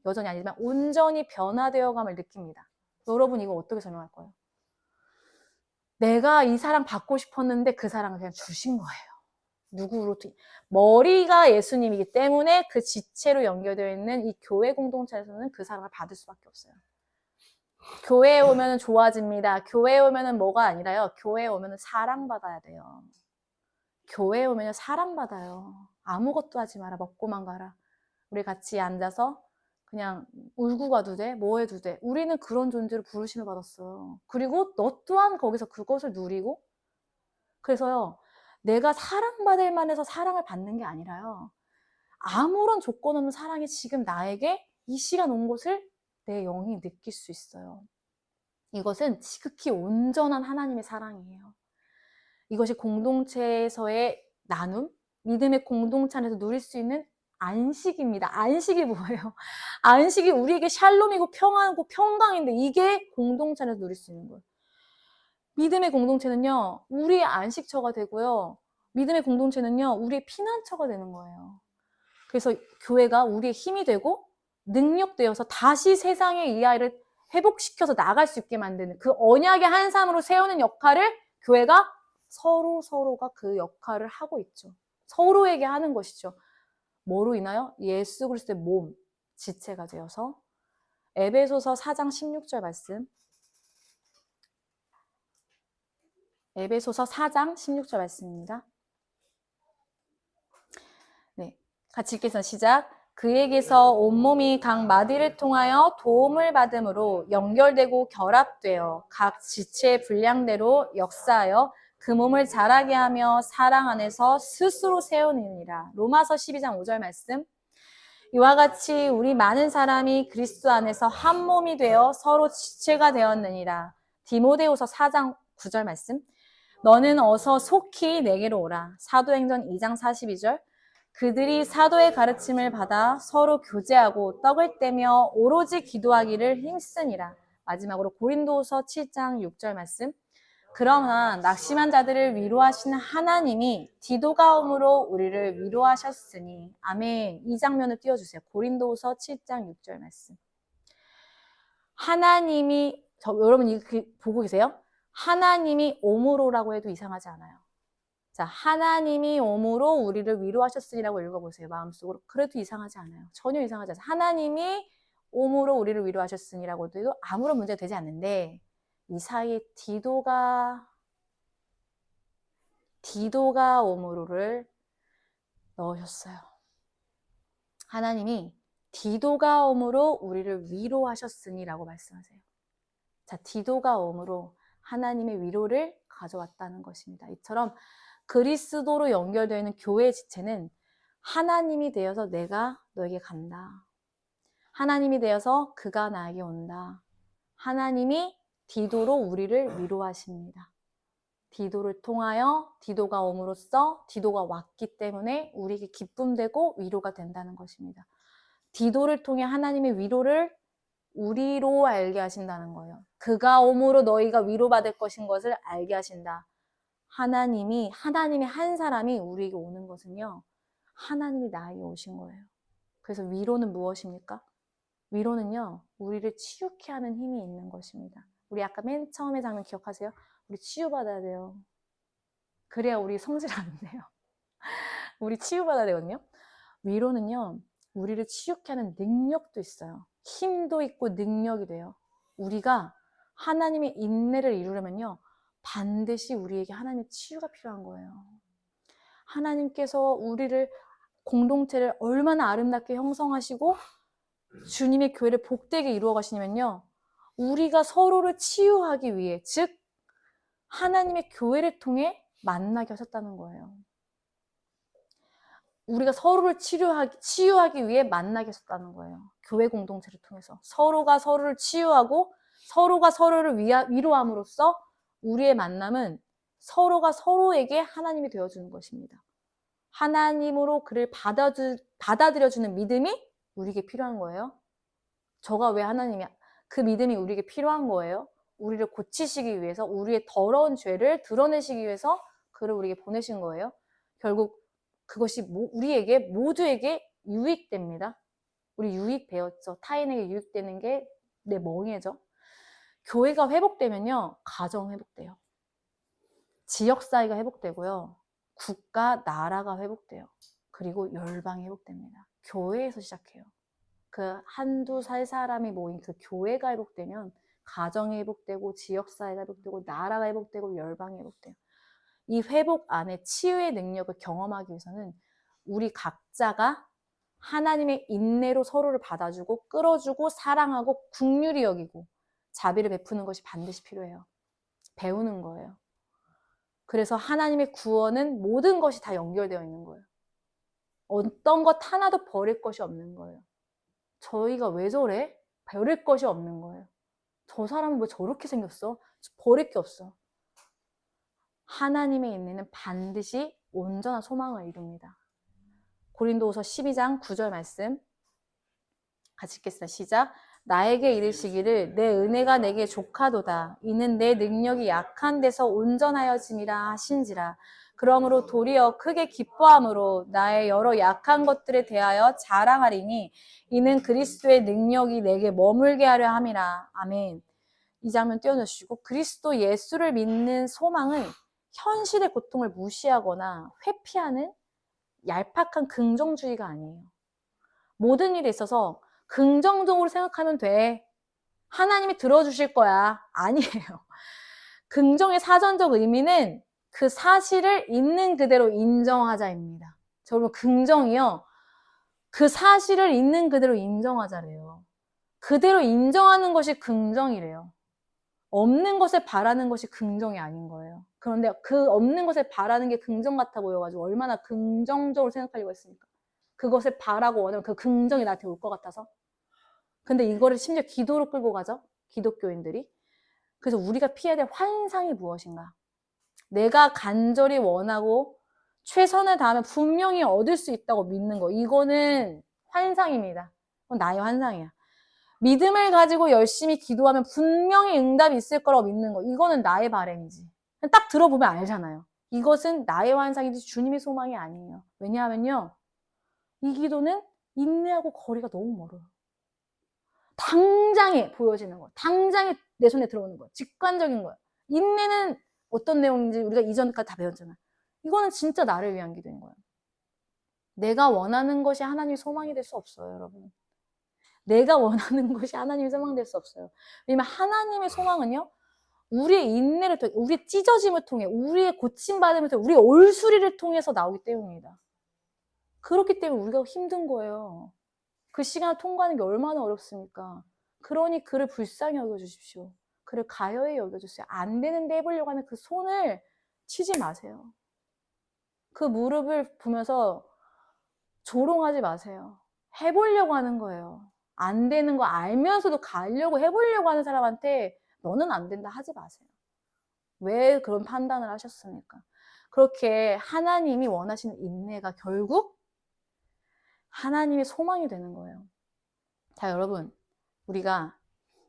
여전히 아니지만 온전히 변화되어감을 느낍니다. 여러분 이거 어떻게 설명할 거예요? 내가 이 사랑 받고 싶었는데 그 사랑을 그냥 주신 거예요. 누구로? 머리가 예수님이기 때문에 그 지체로 연결되어 있는 이 교회 공동체에서는 그 사랑을 받을 수밖에 없어요. 교회에 오면 좋아집니다. 교회에 오면 뭐가 아니라요. 교회에 오면 사랑받아야 돼요. 교회에 오면 사랑받아요. 아무것도 하지 마라. 먹고만 가라. 우리 같이 앉아서 그냥 울고 가도 돼? 뭐 해도 돼? 우리는 그런 존재로 부르심을 받았어요. 그리고 너 또한 거기서 그것을 누리고 그래서요. 내가 사랑받을 만해서 사랑을 받는 게 아니라요. 아무런 조건 없는 사랑이 지금 나에게 이 시간 온 것을 내 영이 느낄 수 있어요. 이것은 지극히 온전한 하나님의 사랑이에요. 이것이 공동체에서의 나눔, 믿음의 공동체 안에서 누릴 수 있는 안식입니다. 안식이 뭐예요? 안식이 우리에게 샬롬이고 평안이고 평강인데 이게 공동체 안에서 누릴 수 있는 거예요. 믿음의 공동체는요, 우리의 안식처가 되고요. 믿음의 공동체는요, 우리의 피난처가 되는 거예요. 그래서 교회가 우리의 힘이 되고 능력되어서 다시 세상에 이 아이를 회복시켜서 나갈 수 있게 만드는 그 언약의 한 삶으로 세우는 역할을 교회가 서로가 그 역할을 하고 있죠. 서로에게 하는 것이죠. 뭐로 인하여? 예수 그리스도의 몸, 지체가 되어서. 에베소서 4장 16절 말씀. 에베소서 4장 16절 말씀입니다. 네, 같이 읽겠습니다. 시작. 그에게서 온몸이 각 마디를 통하여 도움을 받음으로 연결되고 결합되어 각 지체의 분량대로 역사하여 그 몸을 자라게 하며 사랑 안에서 스스로 세우느니라. 로마서 12장 5절 말씀. 이와 같이 우리 많은 사람이 그리스도 안에서 한 몸이 되어 서로 지체가 되었느니라. 디모데후서 4장 9절 말씀. 너는 어서 속히 내게로 오라. 사도행전 2장 42절. 그들이 사도의 가르침을 받아 서로 교제하고 떡을 떼며 오로지 기도하기를 힘쓰니라. 마지막으로 고린도후서 7장 6절 말씀. 그러나 낙심한 자들을 위로하시는 하나님이 디도가움으로 우리를 위로하셨으니. 아멘. 이 장면을 띄워주세요. 고린도후서 7장 6절 말씀. 하나님이, 여러분 이거 보고 계세요? 하나님이 오므로라고 해도 이상하지 않아요. 자, 하나님이 오므로 우리를 위로하셨으니라고 읽어보세요. 마음속으로. 그래도 이상하지 않아요. 전혀 이상하지 않아요. 하나님이 오므로 우리를 위로하셨으니라고 해도 아무런 문제가 되지 않는데 이 사이에 디도가 오므로를 넣으셨어요. 하나님이 디도가 오므로 우리를 위로하셨으니라고 말씀하세요. 자, 디도가 오므로 하나님의 위로를 가져왔다는 것입니다. 이처럼 그리스도로 연결되어 있는 교회의 지체는 하나님이 되어서 내가 너에게 간다. 하나님이 되어서 그가 나에게 온다. 하나님이 디도로 우리를 위로하십니다. 디도를 통하여 디도가 옴으로써 디도가 왔기 때문에 우리에게 기쁨되고 위로가 된다는 것입니다. 디도를 통해 하나님의 위로를 우리로 알게 하신다는 거예요. 그가 옴으로 너희가 위로받을 것인 것을 알게 하신다. 하나님의 한 사람이 우리에게 오는 것은요, 하나님이 나에게 오신 거예요. 그래서 위로는 무엇입니까? 위로는요, 우리를 치유케 하는 힘이 있는 것입니다. 우리 아까 맨 처음에 장면 기억하세요? 우리 치유받아야 돼요. 그래야 우리 성질 안 내요. 우리 치유받아야 되거든요. 위로는요, 우리를 치유케 하는 능력도 있어요. 힘도 있고 능력이 돼요. 우리가 하나님의 인내를 이루려면요, 반드시 우리에게 하나님의 치유가 필요한 거예요. 하나님께서 우리를, 공동체를 얼마나 아름답게 형성하시고 주님의 교회를 복되게 이루어 가시냐면요, 우리가 서로를 치유하기 위해, 즉 하나님의 교회를 통해 만나게 하셨다는 거예요. 우리가 서로를 치유하기 위해 만나게 하셨다는 거예요. 교회 공동체를 통해서 서로가 서로를 치유하고 서로가 서로를 위로함으로써 우리의 만남은 서로가 서로에게 하나님이 되어주는 것입니다. 하나님으로 그를 받아들여주는 믿음이 우리에게 필요한 거예요. 저가 왜 그 믿음이 우리에게 필요한 거예요. 우리를 고치시기 위해서, 우리의 더러운 죄를 드러내시기 위해서 그를 우리에게 보내신 거예요. 결국 그것이 우리에게 모두에게 유익됩니다. 우리 유익되었죠. 타인에게 유익되는 게 내 멍해죠. 교회가 회복되면요, 가정 회복돼요. 지역사회가 회복되고요, 국가, 나라가 회복돼요. 그리고 열방이 회복됩니다. 교회에서 시작해요. 그 한두 살 사람이 모인 그 교회가 회복되면 가정이 회복되고 지역사회가 회복되고 나라가 회복되고 열방이 회복돼요. 이 회복 안에 치유의 능력을 경험하기 위해서는 우리 각자가 하나님의 인내로 서로를 받아주고 끌어주고 사랑하고 긍휼히 여기고 자비를 베푸는 것이 반드시 필요해요. 배우는 거예요. 그래서 하나님의 구원은 모든 것이 다 연결되어 있는 거예요. 어떤 것 하나도 버릴 것이 없는 거예요. 저희가 왜 저래? 버릴 것이 없는 거예요. 저 사람은 왜 저렇게 생겼어? 버릴 게 없어. 하나님의 인내는 반드시 온전한 소망을 이룹니다. 고린도후서 12장 9절 말씀 같이 읽겠습니다. 시작. 나에게 이르시기를 내 은혜가 내게 족하도다. 이는 내 능력이 약한 데서 온전하여짐이라 하신지라. 그러므로 도리어 크게 기뻐함으로 나의 여러 약한 것들에 대하여 자랑하리니 이는 그리스도의 능력이 내게 머물게 하려 함이라. 아멘. 이 장면 띄워주시고, 그리스도 예수를 믿는 소망은 현실의 고통을 무시하거나 회피하는 얄팍한 긍정주의가 아니에요. 모든 일에 있어서 긍정적으로 생각하면 돼. 하나님이 들어주실 거야. 아니에요. 긍정의 사전적 의미는 그 사실을 있는 그대로 인정하자입니다. 여러분, 긍정이요. 그 사실을 있는 그대로 인정하자래요. 그대로 인정하는 것이 긍정이래요. 없는 것을 바라는 것이 긍정이 아닌 거예요. 그런데 그 없는 것을 바라는 게 긍정 같아 보여가지고 얼마나 긍정적으로 생각하려고 했습니까? 그것을 바라고 원하면 그 긍정이 나한테 올 것 같아서. 근데 이거를 심지어 기도로 끌고 가죠. 기독교인들이. 그래서 우리가 피해야 될 환상이 무엇인가? 내가 간절히 원하고 최선을 다하면 분명히 얻을 수 있다고 믿는 거. 이거는 환상입니다. 그건 나의 환상이야. 믿음을 가지고 열심히 기도하면 분명히 응답이 있을 거라고 믿는 거. 이거는 나의 바람이지. 딱 들어보면 알잖아요. 이것은 나의 환상이지 주님의 소망이 아니에요. 왜냐하면요. 이 기도는 인내하고 거리가 너무 멀어요. 당장에 보여지는 거. 당장에 내 손에 들어오는 거. 직관적인 거야. 인내는 어떤 내용인지 우리가 이전까지 다 배웠잖아. 이거는 진짜 나를 위한 기도인 거예요. 내가 원하는 것이 하나님의 소망이 될 수 없어요, 여러분. 내가 원하는 것이 하나님의 소망이 될 수 없어요. 왜냐면 하나님의 소망은요, 우리의 인내를 통해, 우리의 찢어짐을 통해, 우리의 고침받음을 통해, 우리의 올수리를 통해서 나오기 때문입니다. 그렇기 때문에 우리가 힘든 거예요. 그 시간을 통과하는 게 얼마나 어렵습니까? 그러니 그를 불쌍히 여겨주십시오. 그를 가여이 여겨주세요. 안 되는데 해보려고 하는 그 손을 치지 마세요. 그 무릎을 보면서 조롱하지 마세요. 해보려고 하는 거예요. 안 되는 거 알면서도 가려고 해보려고 하는 사람한테 너는 안 된다 하지 마세요. 왜 그런 판단을 하셨습니까? 그렇게 하나님이 원하시는 인내가 결국 하나님의 소망이 되는 거예요. 자, 여러분, 우리가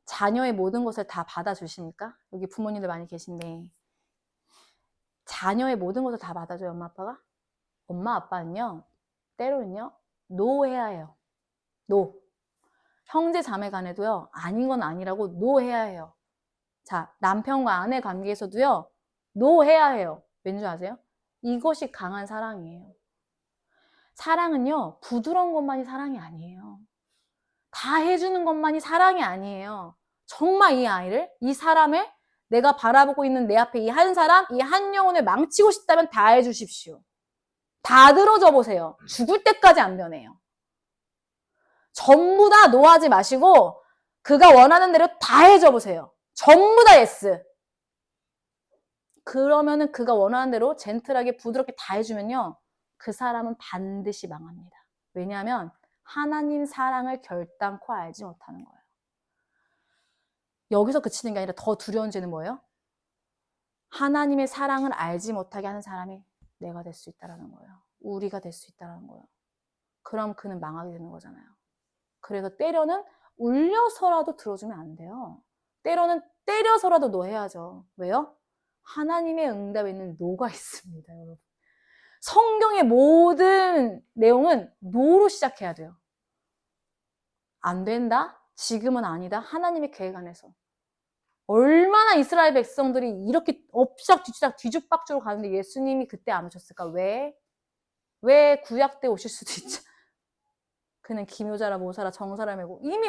자녀의 모든 것을 다 받아주십니까? 여기 부모님들 많이 계신데 자녀의 모든 것을 다 받아줘요, 엄마 아빠가? 엄마 아빠는요, 때로는요, 노 해야 해요. 노. 형제 자매 간에도요, 아닌 건 아니라고 노 해야 해요. 자, 남편과 아내 관계에서도요, 노 해야 해요. 왠지 아세요? 이것이 강한 사랑이에요. 사랑은요, 부드러운 것만이 사랑이 아니에요. 다 해주는 것만이 사랑이 아니에요. 정말 이 아이를, 이 사람을 내가 바라보고 있는 내 앞에 이 한 사람, 이 한 영혼을 망치고 싶다면 다 해주십시오. 다 들어줘 보세요. 죽을 때까지 안 변해요. 전부 다 노하지 마시고 그가 원하는 대로 다 해줘 보세요. 전부 다 예스. 그러면은 그가 원하는 대로 젠틀하게 부드럽게 다 해주면요. 그 사람은 반드시 망합니다. 왜냐하면 하나님 사랑을 결단코 알지 못하는 거예요. 여기서 그치는 게 아니라 더 두려운 죄는 뭐예요? 하나님의 사랑을 알지 못하게 하는 사람이 내가 될 수 있다는 거예요. 우리가 될 수 있다는 거예요. 그럼 그는 망하게 되는 거잖아요. 그래서 때로는 울려서라도 들어주면 안 돼요. 때로는 때려서라도 너 해야죠. 왜요? 하나님의 응답에 있는 노가 있습니다, 여러분. 성경의 모든 내용은 노로 시작해야 돼요. 안 된다? 지금은 아니다? 하나님의 계획 안에서. 얼마나 이스라엘 백성들이 이렇게 엎짝뒤짝 뒤죽박죽으로 가는데 예수님이 그때 안 오셨을까? 왜? 왜 구약 때 오실 수도 있죠. 그는 기묘자라 모사라 정사라 메고 이미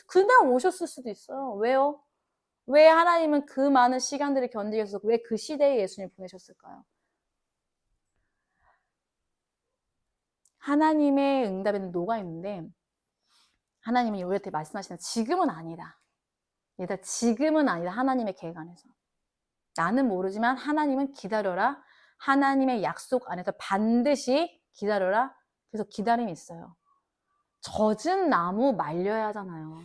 그냥 오셨을 수도 있어요. 왜요? 왜 하나님은 그 많은 시간들을 견디기 위해서 왜 그 시대에 예수님을 보내셨을까요? 하나님의 응답에는 노가 있는데 하나님이 우리한테 말씀하시는 지금은 아니다. 얘들아, 지금은 아니다. 하나님의 계획 안에서. 나는 모르지만 하나님은 기다려라. 하나님의 약속 안에서 반드시 기다려라. 그래서 기다림이 있어요. 젖은 나무 말려야 하잖아요.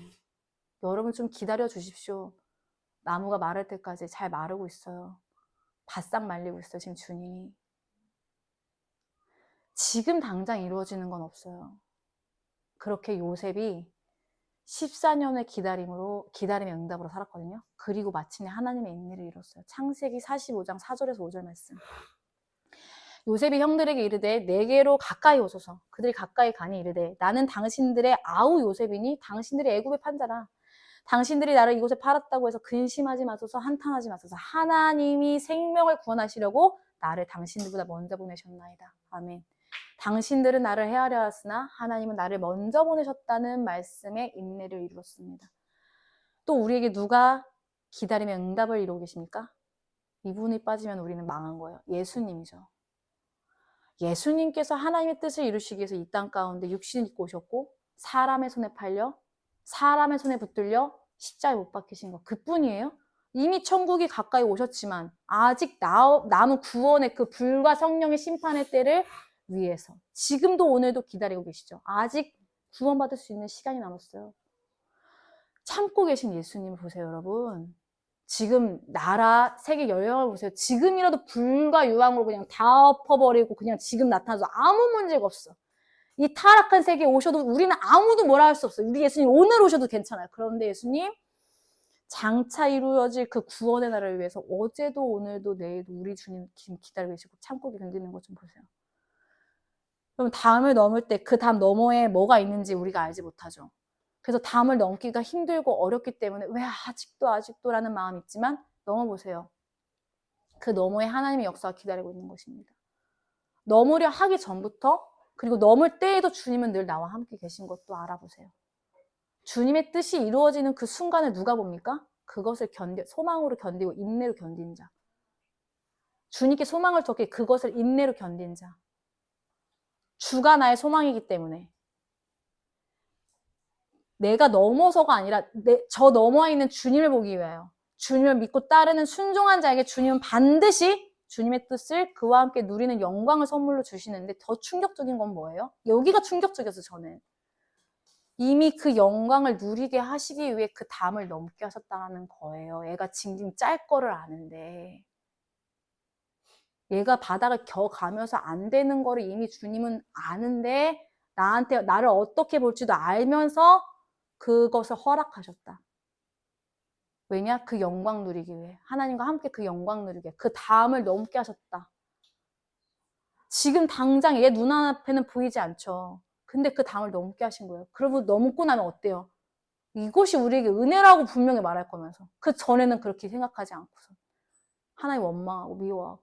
여러분 좀 기다려 주십시오. 나무가 마를 때까지 잘 마르고 있어요. 바싹 말리고 있어요, 지금 주님이. 지금 당장 이루어지는 건 없어요. 그렇게 요셉이 14년의 기다림의 응답으로 살았거든요. 그리고 마침내 하나님의 인내를 이뤘어요. 창세기 45장 4절에서 5절 말씀. 요셉이 형들에게 이르되 내게로 가까이 오소서. 그들이 가까이 가니 이르되 나는 당신들의 아우 요셉이니 당신들이 애굽의 판자라. 당신들이 나를 이곳에 팔았다고 해서 근심하지 마소서, 한탄하지 마소서. 하나님이 생명을 구원하시려고 나를 당신들보다 먼저 보내셨나이다. 아멘. 당신들은 나를 헤아려 왔으나 하나님은 나를 먼저 보내셨다는 말씀에 인내를 이루었습니다. 또 우리에게 누가 기다림의 응답을 이루고 계십니까? 이분이 빠지면 우리는 망한 거예요. 예수님이죠. 예수님께서 하나님의 뜻을 이루시기 위해서 이 땅 가운데 육신을 입고 오셨고 사람의 손에 팔려 사람의 손에 붙들려 십자가에 못 박히신 것 그뿐이에요. 이미 천국이 가까이 오셨지만 아직 남은 구원의 그 불과 성령의 심판의 때를 위해서 지금도 오늘도 기다리고 계시죠. 아직 구원받을 수 있는 시간이 남았어요. 참고 계신 예수님 보세요, 여러분. 지금 나라 세계 열령을 보세요. 지금이라도 불과 유황으로 그냥 다 엎어버리고 그냥 지금 나타나서 아무 문제가 없어. 이 타락한 세계에 오셔도 우리는 아무도 뭐라 할 수 없어요. 우리 예수님 오늘 오셔도 괜찮아요. 그런데 예수님 장차 이루어질 그 구원의 날을 위해서 어제도 오늘도 내일도 우리 주님 지금 기다리고 계시고 참고 견디는 것 좀 보세요. 그럼 담을 넘을 때 그 담 너머에 뭐가 있는지 우리가 알지 못하죠. 그래서 담을 넘기가 힘들고 어렵기 때문에 왜 아직도라는 마음이 있지만 넘어보세요. 그 너머에 하나님의 역사가 기다리고 있는 것입니다. 넘으려 하기 전부터 그리고 넘을 때에도 주님은 늘 나와 함께 계신 것도 알아보세요. 주님의 뜻이 이루어지는 그 순간을 누가 봅니까? 그것을 소망으로 견디고 인내로 견딘 자. 주님께 소망을 뒀기에 그것을 인내로 견딘 자. 주가 나의 소망이기 때문에 내가 넘어서가 아니라 저 넘어와 있는 주님을 보기 위하여 주님을 믿고 따르는 순종한 자에게 주님은 반드시 주님의 뜻을 그와 함께 누리는 영광을 선물로 주시는데 더 충격적인 건 뭐예요? 여기가 충격적이어서 저는 이미 그 영광을 누리게 하시기 위해 그 담을 넘게 하셨다는 거예요. 얘가 징징 짤 거를 아는데 얘가 바닥을 겨가면서 안 되는 거를 이미 주님은 아는데 나를 어떻게 볼지도 알면서 그것을 허락하셨다. 왜냐? 그 영광 누리기 위해. 하나님과 함께 그 영광 누리기 위해. 그 다음을 넘게 하셨다. 지금 당장 얘 눈앞에는 보이지 않죠. 근데 그 다음을 넘게 하신 거예요. 그리고 넘고 나면 어때요? 이것이 우리에게 은혜라고 분명히 말할 거면서. 그 전에는 그렇게 생각하지 않고서. 하나님 원망하고 미워하고.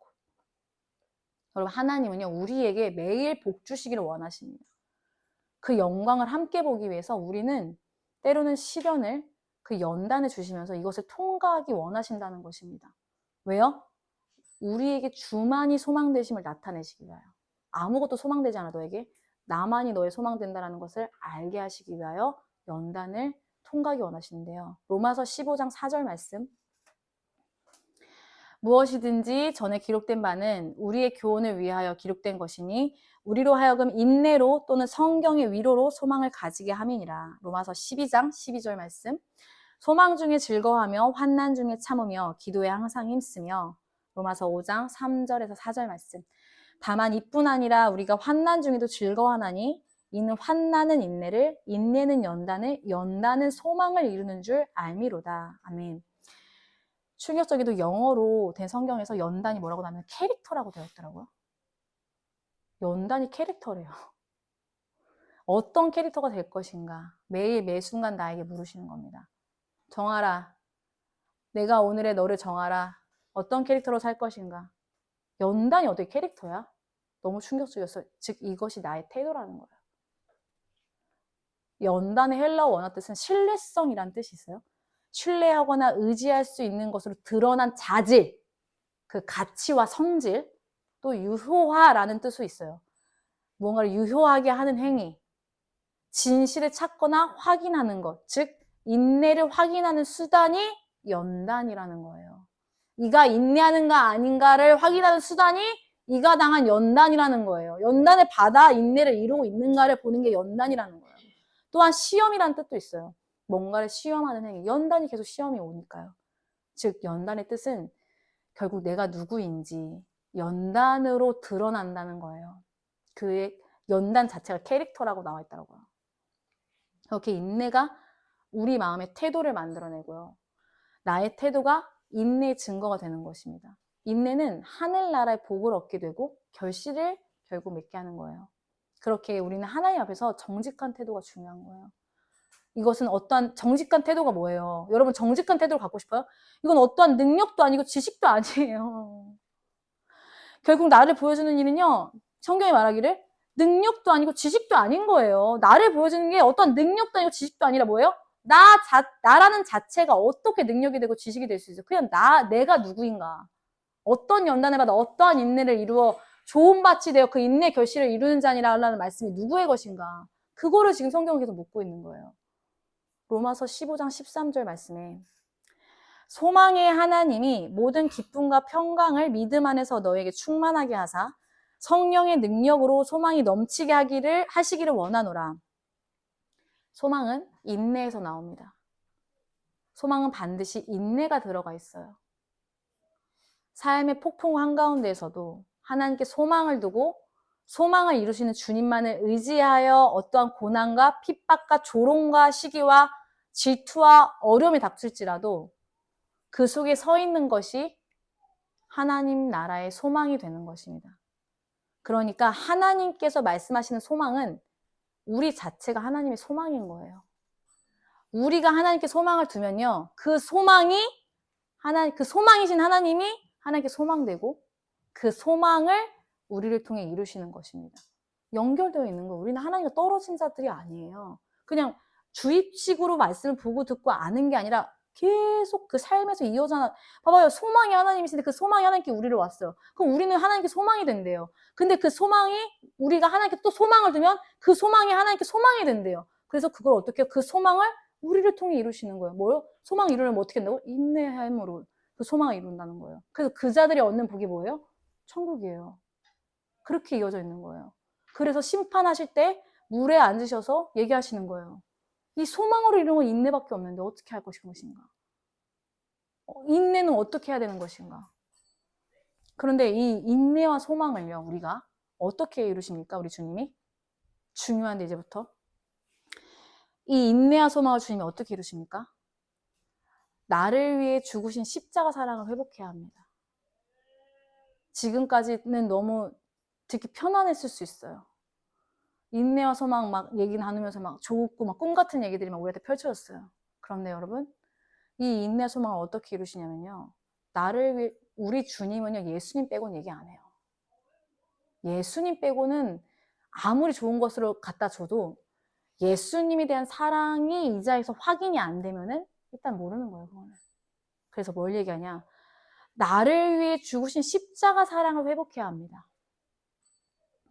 여러분, 하나님은요, 우리에게 매일 복 주시기를 원하십니다. 그 영광을 함께 보기 위해서 우리는 때로는 시련을 그 연단해 주시면서 이것을 통과하기 원하신다는 것입니다. 왜요? 우리에게 주만이 소망되심을 나타내시기 위하여. 아무것도 소망되지 않아 너에게 나만이 너의 소망된다는 것을 알게 하시기 위하여 연단을 통과하기 원하시는데요. 로마서 15장 4절 말씀. 무엇이든지 전에 기록된 바는 우리의 교훈을 위하여 기록된 것이니 우리로 하여금 인내로 또는 성경의 위로로 소망을 가지게 함이니라. 로마서 12장 12절 말씀. 소망 중에 즐거워하며 환난 중에 참으며 기도에 항상 힘쓰며. 로마서 5장 3절에서 4절 말씀. 다만 이뿐 아니라 우리가 환난 중에도 즐거워하나니 이는 환난은 인내를 인내는 연단을 연단은 소망을 이루는 줄 알미로다. 아멘. 충격적이도 영어로 된 성경에서 연단이 뭐라고 나면 캐릭터라고 되어 있더라고요. 연단이 캐릭터래요. 어떤 캐릭터가 될 것인가 매일 매순간 나에게 물으시는 겁니다. 정하라. 내가 오늘의 너를 정하라. 어떤 캐릭터로 살 것인가. 연단이 어떻게 캐릭터야? 너무 충격적이었어요. 즉 이것이 나의 태도라는 거예요. 연단의 헬라어 원어 뜻은 신뢰성이라는 뜻이 있어요. 신뢰하거나 의지할 수 있는 것으로 드러난 자질, 그 가치와 성질, 또 유효화라는 뜻도 있어요. 뭔가를 유효하게 하는 행위, 진실을 찾거나 확인하는 것, 즉 인내를 확인하는 수단이 연단이라는 거예요. 이가 인내하는가 아닌가를 확인하는 수단이 이가 당한 연단이라는 거예요. 연단을 받아 인내를 이루고 있는가를 보는 게 연단이라는 거예요. 또한 시험이라는 뜻도 있어요. 뭔가를 시험하는 행위. 연단이 계속 시험이 오니까요. 즉 연단의 뜻은 결국 내가 누구인지 연단으로 드러난다는 거예요. 그의 연단 자체가 캐릭터라고 나와 있더라고요. 이렇게 인내가 우리 마음의 태도를 만들어내고요. 나의 태도가 인내의 증거가 되는 것입니다. 인내는 하늘나라의 복을 얻게 되고 결실을 결국 맺게 하는 거예요. 그렇게 우리는 하나님 앞에서 정직한 태도가 중요한 거예요. 이것은 어떠한 정직한 태도가 뭐예요? 여러분 정직한 태도를 갖고 싶어요? 이건 어떠한 능력도 아니고 지식도 아니에요. 결국 나를 보여주는 일은요, 성경이 말하기를 능력도 아니고 지식도 아닌 거예요. 나를 보여주는 게 어떤 능력도 아니고 지식도 아니라 뭐예요? 나라는 자체가 어떻게 능력이 되고 지식이 될 수 있어요? 그냥 내가 누구인가? 어떤 연단을 받아 어떠한 인내를 이루어 좋은 밭이 되어 그 인내 결실을 이루는 자니라라는 말씀이 누구의 것인가? 그거를 지금 성경은 계속 묻고 있는 거예요. 로마서 15장 13절 말씀에 소망의 하나님이 모든 기쁨과 평강을 믿음 안에서 너에게 충만하게 하사 성령의 능력으로 소망이 넘치게 하시기를 원하노라. 소망은 인내에서 나옵니다. 소망은 반드시 인내가 들어가 있어요. 삶의 폭풍 한가운데에서도 하나님께 소망을 두고 소망을 이루시는 주님만을 의지하여 어떠한 고난과 핍박과 조롱과 시기와 질투와 어려움이 닥칠지라도 그 속에 서 있는 것이 하나님 나라의 소망이 되는 것입니다. 그러니까 하나님께서 말씀하시는 소망은 우리 자체가 하나님의 소망인 거예요. 우리가 하나님께 소망을 두면요, 그 소망이신 하나님이 하나님께 소망되고 그 소망을 우리를 통해 이루시는 것입니다. 연결되어 있는 거예요. 우리는 하나님과 떨어진 자들이 아니에요. 그냥 주입식으로 말씀을 보고 듣고 아는 게 아니라 계속 그 삶에서 이어져. 봐봐요. 소망이 하나님이신데 그 소망이 하나님께 우리를 왔어요. 그럼 우리는 하나님께 소망이 된대요. 근데 그 소망이 우리가 하나님께 또 소망을 두면 그 소망이 하나님께 소망이 된대요. 그래서 그걸 어떻게 해요? 그 소망을 우리를 통해 이루시는 거예요. 뭐요? 소망 이루려면 어떻게 한다고? 인내함으로 그 소망을 이룬다는 거예요. 그래서 그 자들이 얻는 복이 뭐예요? 천국이에요. 그렇게 이어져 있는 거예요. 그래서 심판하실 때 물에 앉으셔서 얘기하시는 거예요. 이 소망으로 이룬 건 인내밖에 없는데 어떻게 할 것인가? 인내는 어떻게 해야 되는 것인가? 그런데 이 인내와 소망을요, 우리가 어떻게 이루십니까? 우리 주님이? 중요한데 이제부터. 이 인내와 소망을 주님이 어떻게 이루십니까? 나를 위해 죽으신 십자가 사랑을 회복해야 합니다. 지금까지는 너무 듣기 편안했을 수 있어요. 인내와 소망 막 얘기 나누면서 막 좋고 막 꿈 같은 얘기들이 막 우리한테 펼쳐졌어요. 그런데 여러분, 이 인내와 소망을 어떻게 이루시냐면요, 나를 위해, 우리 주님은요, 예수님 빼고는 얘기 안 해요. 예수님 빼고는 아무리 좋은 것으로 갖다 줘도 예수님에 대한 사랑이 이 자리에서 확인이 안 되면은 일단 모르는 거예요, 그거는. 그래서 뭘 얘기하냐? 나를 위해 죽으신 십자가 사랑을 회복해야 합니다.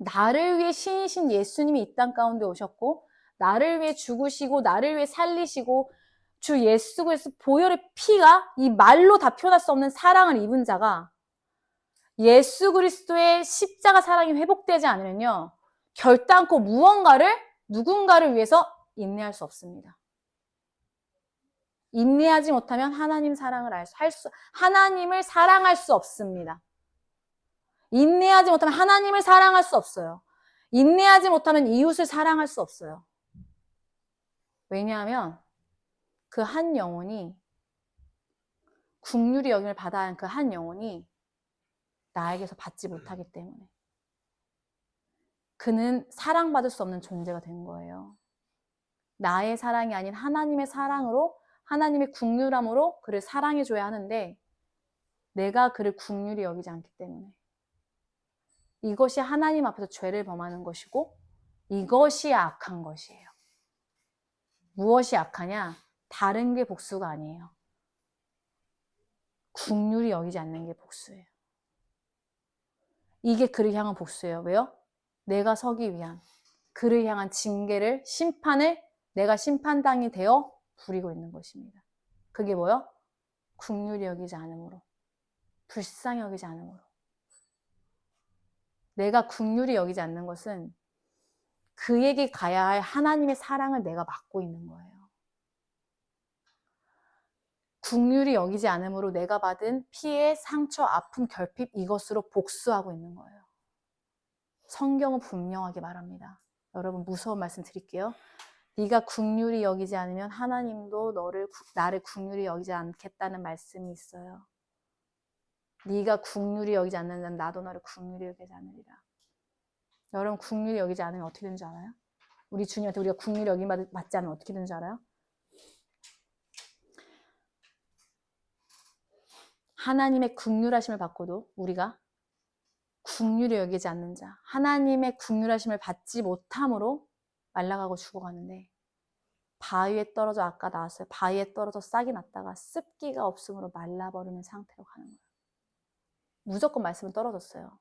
나를 위해 신이신 예수님이 이 땅 가운데 오셨고 나를 위해 죽으시고 나를 위해 살리시고 주 예수 그리스도 보혈의 피가 이 말로 다 표현할 수 없는 사랑을 입은 자가 예수 그리스도의 십자가 사랑이 회복되지 않으면요, 결단코 누군가를 위해서 인내할 수 없습니다. 인내하지 못하면 하나님을 사랑할 수 없습니다. 인내하지 못하면 하나님을 사랑할 수 없어요. 인내하지 못하면 이웃을 사랑할 수 없어요. 왜냐하면 그 한 영혼이, 긍휼히 여김을 받아야 하는 그 한 영혼이 나에게서 받지 못하기 때문에 그는 사랑받을 수 없는 존재가 된 거예요. 나의 사랑이 아닌 하나님의 사랑으로, 하나님의 긍휼함으로 그를 사랑해줘야 하는데 내가 그를 긍휼히 여기지 않기 때문에 이것이 하나님 앞에서 죄를 범하는 것이고 이것이 악한 것이에요. 무엇이 악하냐? 다른 게 복수가 아니에요. 긍휼히 여기지 않는 게 복수예요. 이게 그를 향한 복수예요. 왜요? 내가 서기 위한 그를 향한 징계를, 심판을 내가 심판당이 되어 부리고 있는 것입니다. 그게 뭐요? 긍휼히 여기지 않음으로, 불쌍히 여기지 않음으로. 내가 긍휼히 여기지 않는 것은 그에게 가야 할 하나님의 사랑을 내가 막고 있는 거예요. 긍휼히 여기지 않음으로 내가 받은 피해, 상처, 아픔, 결핍 이것으로 복수하고 있는 거예요. 성경은 분명하게 말합니다. 여러분 무서운 말씀 드릴게요. 네가 긍휼히 여기지 않으면 하나님도 나를 긍휼히 여기지 않겠다는 말씀이 있어요. 네가 긍휼히 여기지 않는다면 나도 너를 긍휼히 여기지 않으리라. 여러분 긍휼히 여기지 않으면 어떻게 되는 줄 알아요? 우리 주님한테 우리가 긍휼히 여김받지 않으면 어떻게 되는 줄 알아요? 하나님의 긍휼하심을 받고도 우리가 긍휼히 여기지 않는 자, 하나님의 긍휼하심을 받지 못함으로 말라가고 죽어가는데 바위에 떨어져 아까 나왔어요. 바위에 떨어져 싹이 났다가 습기가 없음으로 말라버리는 상태로 가는 거예요. 무조건 말씀은 떨어졌어요.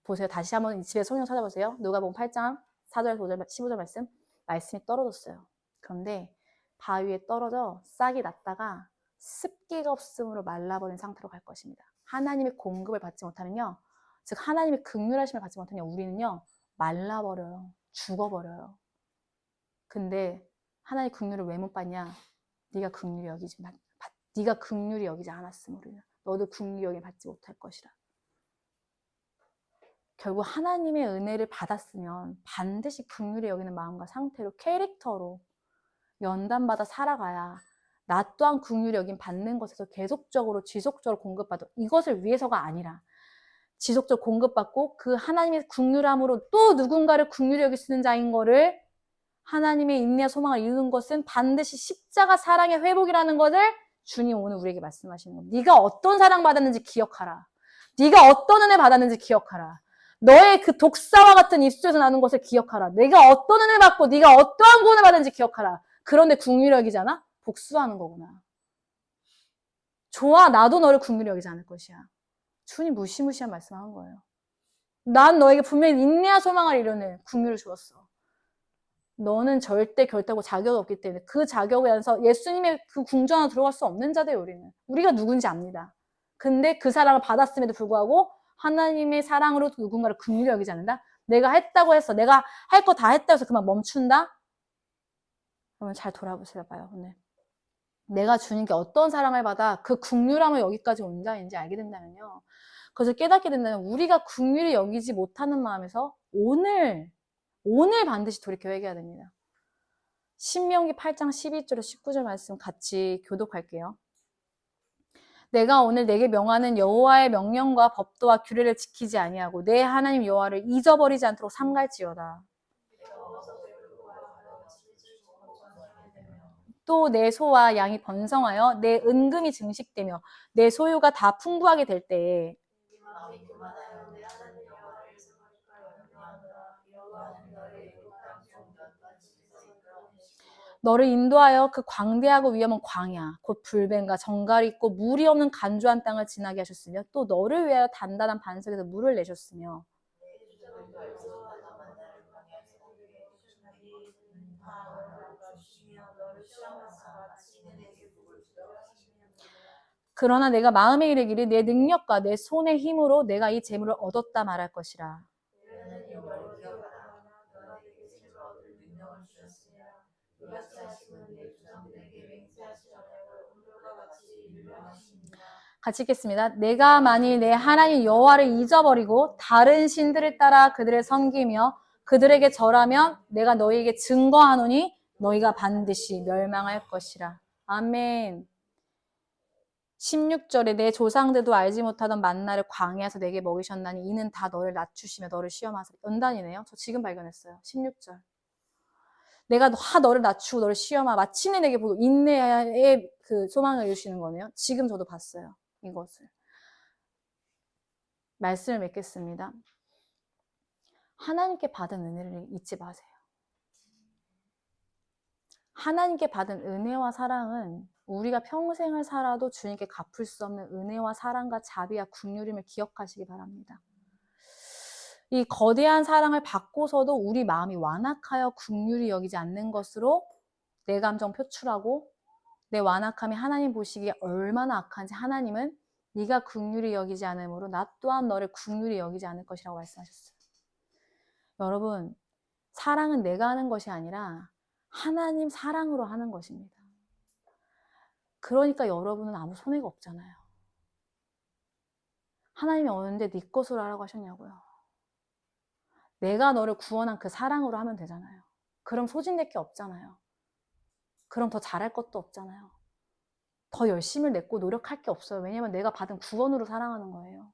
보세요. 다시 한번 집에 성경 찾아보세요. 누가복음 8장 4절, 5절, 15절 말씀이 떨어졌어요. 그런데 바위에 떨어져 싹이 났다가 습기가 없음으로 말라버린 상태로 갈 것입니다. 하나님의 공급을 받지 못하면요. 즉 하나님의 긍휼하심을 받지 못하면 우리는요. 말라버려요. 죽어버려요. 근데 하나님의 긍휼을 왜 못 받냐? 네가 긍휼히 여기지 않았으므로 너도 긍휼히 여김 받지 못할 것이라. 결국 하나님의 은혜를 받았으면 반드시 긍휼히 여기는 마음과 상태로 캐릭터로 연단받아 살아가야 나 또한 긍휼히 여김 받는 것에서 계속적으로 지속적으로 공급받아 이것을 위해서가 아니라 지속적으로 공급받고 그 하나님의 긍휼함으로 또 누군가를 긍휼히 여길 수 있는 자인 거를 하나님의 인내와 소망을 이루는 것은 반드시 십자가 사랑의 회복이라는 것을 주님 오늘 우리에게 말씀하시는 겁니다. 네가 어떤 사랑 받았는지 기억하라. 네가 어떤 은혜 받았는지 기억하라. 너의 그 독사와 같은 입술에서 나는 것을 기억하라. 내가 어떤 은혜 받고 네가 어떠한 구원을 받았는지 기억하라. 그런데 긍휼히 여기잖아? 복수하는 거구나. 좋아, 나도 너를 긍휼히 여기지 않을 것이야. 주님 무시무시한 말씀을 한 거예요. 난 너에게 분명히 인내와 소망을 이루는 긍휼을 주었어. 너는 절대 결단하고 자격이 없기 때문에 그 자격에 안에서 예수님의 그 궁전 안에 들어갈 수 없는 자들이에요. 우리는. 우리가 누군지 압니다. 근데 그 사랑을 받았음에도 불구하고 하나님의 사랑으로 누군가를 긍휼히 여기지 않는다? 내가 했다고 해서 내가 할 거 다 했다고 해서 그만 멈춘다? 그러면 잘 돌아보세요 봐요. 오늘 내가 주님께 어떤 사랑을 받아 그 긍휼함을 여기까지 온 자인지 알게 된다면요. 그것을 깨닫게 된다면 우리가 긍휼히 여기지 못하는 마음에서 오늘 반드시 돌이켜 회개해야 됩니다. 신명기 8장 12절에 19절 말씀 같이 교독할게요. 내가 오늘 내게 명하는 여호와의 명령과 법도와 규례를 지키지 아니하고 내 하나님 여호와를 잊어버리지 않도록 삼갈지어다. 또 내 소와 양이 번성하여 내 은금이 증식되며 내 소유가 다 풍부하게 될 때에 너를 인도하여 그 광대하고 위험한 광야 곧 불뱀과 정갈이 있고 물이 없는 간조한 땅을 지나게 하셨으며 또 너를 위하여 단단한 반석에서 물을 내셨으며 그러나 내가 마음에 이르기를 내 능력과 내 손의 힘으로 내가 이 재물을 얻었다 말할 것이라. 같이 읽겠습니다. 내가 만일 내 하나님 여호와를 잊어버리고 다른 신들을 따라 그들을 섬기며 그들에게 절하면 내가 너희에게 증거하노니 너희가 반드시 멸망할 것이라. 아멘. 16절에 내 조상들도 알지 못하던 만나를 광야에서 내게 먹이셨나니 이는 다 너를 낮추시며 너를 시험하사. 연단이네요. 저 지금 발견했어요. 16절. 내가 너를 낮추고 너를 시험하 마침내 내게 보고 인내의 그 소망을 이루시는 거네요. 지금 저도 봤어요. 이것을. 말씀을 맺겠습니다. 하나님께 받은 은혜를 잊지 마세요. 하나님께 받은 은혜와 사랑은 우리가 평생을 살아도 주님께 갚을 수 없는 은혜와 사랑과 자비와 긍휼임을 기억하시기 바랍니다. 이 거대한 사랑을 받고서도 우리 마음이 완악하여 긍휼히 여기지 않는 것으로 내 감정 표출하고 내 완악함이 하나님 보시기에 얼마나 악한지 하나님은 네가 긍휼히 여기지 않으므로 나 또한 너를 긍휼히 여기지 않을 것이라고 말씀하셨어요. 여러분, 사랑은 내가 하는 것이 아니라 하나님 사랑으로 하는 것입니다. 그러니까 여러분은 아무 손해가 없잖아요. 하나님이 언제 네 것으로 하라고 하셨냐고요. 내가 너를 구원한 그 사랑으로 하면 되잖아요. 그럼 소진될 게 없잖아요. 그럼 더 잘할 것도 없잖아요. 더 열심을 냈고 노력할 게 없어요. 왜냐면 내가 받은 구원으로 사랑하는 거예요.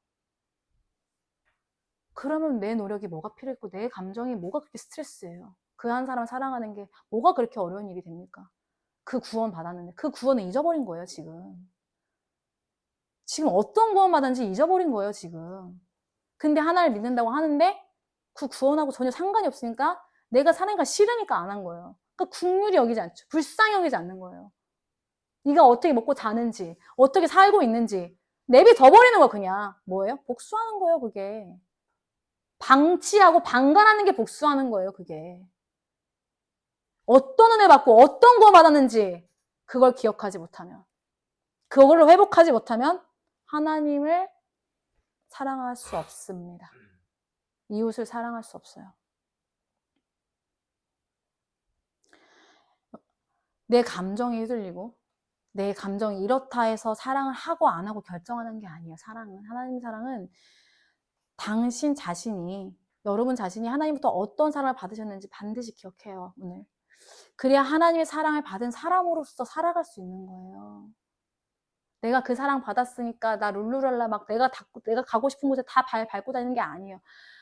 그러면 내 노력이 뭐가 필요했고 내 감정이 뭐가 그렇게 스트레스예요. 그 한 사람을 사랑하는 게 뭐가 그렇게 어려운 일이 됩니까? 그 구원 받았는데 그 구원을 잊어버린 거예요. 지금 어떤 구원 받았는지 잊어버린 거예요. 지금. 근데 하나를 믿는다고 하는데 그 구원하고 전혀 상관이 없으니까 내가 사는 거 싫으니까 안 한 거예요. 그러니까 국률이 여기지 않죠. 불쌍히 여기지 않는 거예요. 네가 어떻게 먹고 자는지 어떻게 살고 있는지 내비둬버리는 거 그냥. 뭐예요? 복수하는 거예요. 그게. 방치하고 방관하는 게 복수하는 거예요. 그게. 어떤 은혜 받고 어떤 구원 받았는지 그걸 기억하지 못하면, 그거를 회복하지 못하면 하나님을 사랑할 수 없습니다. 이웃을 사랑할 수 없어요. 내 감정이 휘둘리고 내 감정이 이렇다 해서 사랑을 하고 안 하고 결정하는 게 아니에요. 하나님 사랑은 당신 자신이, 여러분 자신이 하나님부터 어떤 사랑을 받으셨는지 반드시 기억해요. 오늘. 그래야 하나님의 사랑을 받은 사람으로서 살아갈 수 있는 거예요. 내가 그 사랑 받았으니까 나 룰루랄라 막 내가 가고 싶은 곳에 다 밟고 다니는 게 아니에요.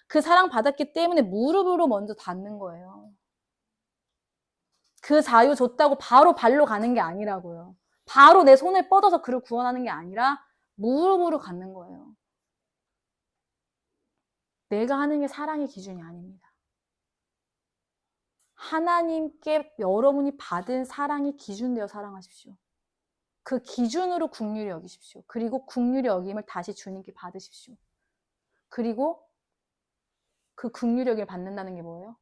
그 사랑 받았기 때문에 무릎으로 먼저 닿는 거예요. 그 자유 줬다고 바로 발로 가는 게 아니라고요. 바로 내 손을 뻗어서 그를 구원하는 게 아니라 무릎으로 갖는 거예요. 내가 하는 게 사랑의 기준이 아닙니다. 하나님께 여러분이 받은 사랑이 기준되어 사랑하십시오. 그 기준으로 긍휼히 여기십시오. 그리고 긍휼히 여김을 다시 주님께 받으십시오. 그리고 그 긍휼히 여김을 받는다는 게 뭐예요?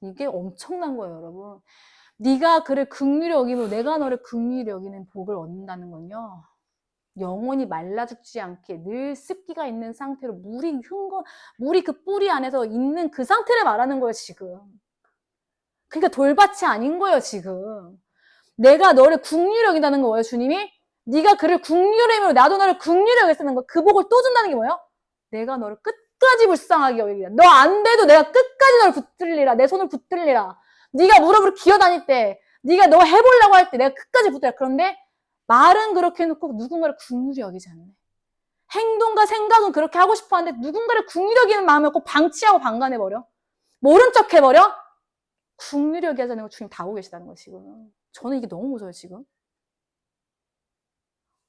이게 엄청난 거예요, 여러분. 네가 그를 긍휼히 여기고 내가 너를 긍휼히 여기는 복을 얻는다는 건요, 영혼이 말라 죽지 않게 늘 습기가 있는 상태로 물이 그 뿌리 안에서 있는 그 상태를 말하는 거예요, 지금. 그러니까 돌밭이 아닌 거예요, 지금. 내가 너를 긍휼히 여긴다는 거예요, 주님이. 네가 그를 긍휼히 여기면 나도 너를 긍휼히 여겼다는 거. 그 복을 또 준다는 게 뭐예요? 내가 너를 끝까지 불쌍하게 여기리라. 너 안 돼도 내가 끝까지 너를 붙들리라. 내 손을 붙들리라. 네가 무릎으로 기어다닐 때, 네가 너 해보려고 할 때 내가 끝까지 붙들리라. 그런데 말은 그렇게 해놓고 누군가를 긍휼히 여기지 않네. 행동과 생각은 그렇게 하고 싶어 하는데 누군가를 긍휼히 여기는 마음이 없고 방치하고 방관해버려. 모른 척 해버려. 긍휼히 여기지 않는 거 주님 다 보고 계시다는 거예요, 지금. 저는 이게 너무 무서워요, 지금.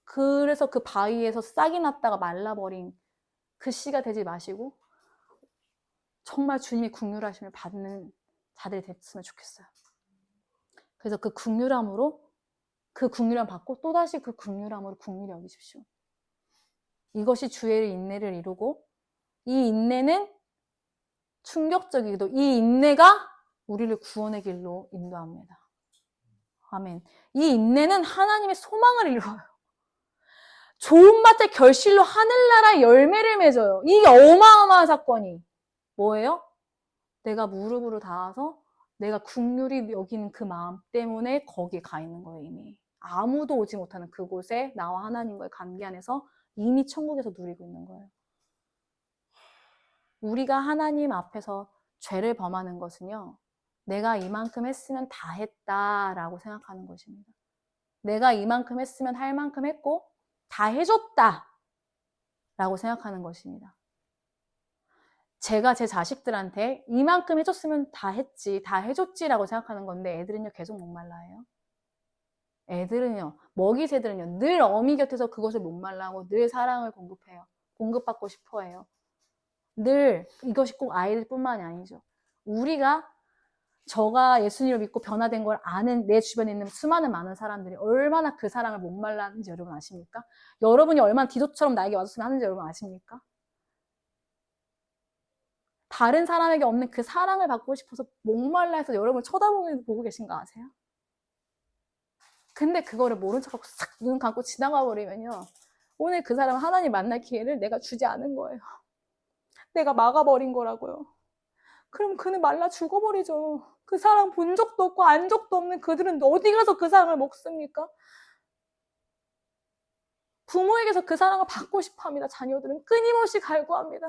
그래서 그 바위에서 싹이 났다가 말라버린 그 씨가 되지 마시고 정말 주님의 긍휼하심을 받는 자들이 됐으면 좋겠어요. 그래서 그 긍휼함으로 그 긍휼함 받고 또다시 그 긍휼함으로 긍휼히 여기십시오. 이것이 주의 인내를 이루고, 이 인내는 충격적이기도 이 인내가 우리를 구원의 길로 인도합니다. 아멘. 이 인내는 하나님의 소망을 이루어요. 좋은 밭의 결실로 하늘나라의 열매를 맺어요. 이게 어마어마한 사건이 뭐예요? 내가 무릎으로 닿아서 내가 긍휼히 여기는 그 마음 때문에 거기에 가 있는 거예요. 이미 아무도 오지 못하는 그곳에 나와 하나님과의 관계 안에서 이미 천국에서 누리고 있는 거예요. 우리가 하나님 앞에서 죄를 범하는 것은요, 내가 이만큼 했으면 다 했다라고 생각하는 것입니다. 내가 이만큼 했으면 할 만큼 했고 다 해줬다 라고 생각하는 것입니다. 제가 제 자식들한테 이만큼 해줬으면 다 했지, 다 해줬지라고 생각하는 건데 애들은요 계속 목말라해요. 애들은요, 먹이새들은요 늘 어미 곁에서 그것을 목말라하고 늘 사랑을 공급해요. 공급받고 싶어해요. 늘 이것이 꼭 아이들뿐만이 아니죠. 저가 예수님을 믿고 변화된 걸 아는 내 주변에 있는 수많은 많은 사람들이 얼마나 그 사랑을 목말라하는지 여러분 아십니까? 여러분이 얼마나 디도처럼 나에게 와줬으면 하는지 여러분 아십니까? 다른 사람에게 없는 그 사랑을 받고 싶어서 목말라해서 여러분을 보고 계신 거 아세요? 근데 그거를 모른 척하고 싹 눈 감고 지나가 버리면요, 오늘 그 사람 하나님 만날 기회를 내가 주지 않은 거예요. 내가 막아버린 거라고요. 그럼 그는 말라 죽어버리죠. 그 사랑 본 적도 없고 안 적도 없는 그들은 어디 가서 그 사랑을 먹습니까? 부모에게서 그 사랑을 받고 싶어 합니다. 자녀들은 끊임없이 갈구합니다.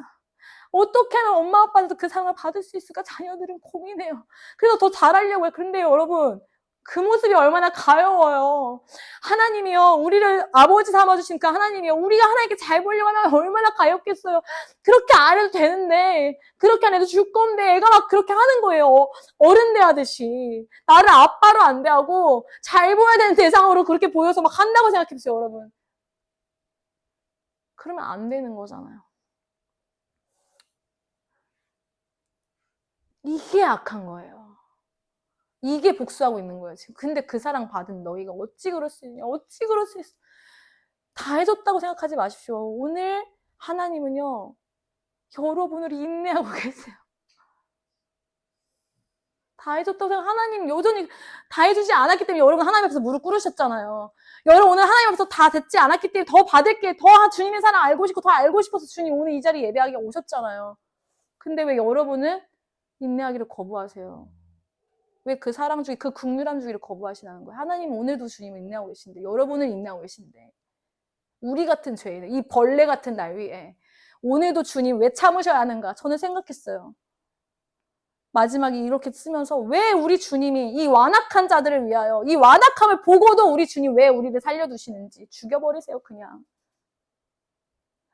어떻게 하면 엄마 아빠도 그 사랑을 받을 수 있을까? 자녀들은 고민해요. 그래서 더 잘하려고 해요. 그런데 여러분, 그 모습이 얼마나 가여워요. 하나님이요, 우리를 아버지 삼아주시니까 하나님이요, 우리가 하나님께 잘 보려고 하면 얼마나 가엽겠어요. 그렇게 안 해도 되는데, 그렇게 안 해도 줄 건데, 애가 막 그렇게 하는 거예요. 어른 대하듯이. 나를 아빠로 안 대하고, 잘 보여야 되는 대상으로 그렇게 보여서 막 한다고 생각해보세요, 여러분. 그러면 안 되는 거잖아요. 이게 악한 거예요. 이게 복수하고 있는 거예요, 지금. 근데 그 사랑 받은 너희가 어찌 그럴 수 있냐? 어찌 그럴 수 있어? 다 해줬다고 생각하지 마십시오. 오늘 하나님은요, 여러분을 인내하고 계세요. 다 해줬다고 생각, 하나님 여전히 다 해주지 않았기 때문에 여러분 하나님 앞에서 무릎 꿇으셨잖아요. 여러분 오늘 하나님 앞에서 다 됐지 않았기 때문에 더 받을 게, 더 주님의 사랑 알고 싶고, 더 알고 싶어서 주님 오늘 이 자리에 예배하기 오셨잖아요. 근데 왜 여러분은 인내하기를 거부하세요? 왜 그 사랑 주기, 그 긍휼함 주기를 거부하시나는 거예요? 하나님은 오늘도 주님을 인내하고 계신데, 여러분은 인내하고 계신데, 우리 같은 죄인, 이 벌레 같은 날 위에 오늘도 주님 왜 참으셔야 하는가? 저는 생각했어요. 마지막에 이렇게 쓰면서 왜 우리 주님이 이 완악한 자들을 위하여, 이 완악함을 보고도 우리 주님 왜 우리를 살려두시는지. 죽여버리세요, 그냥.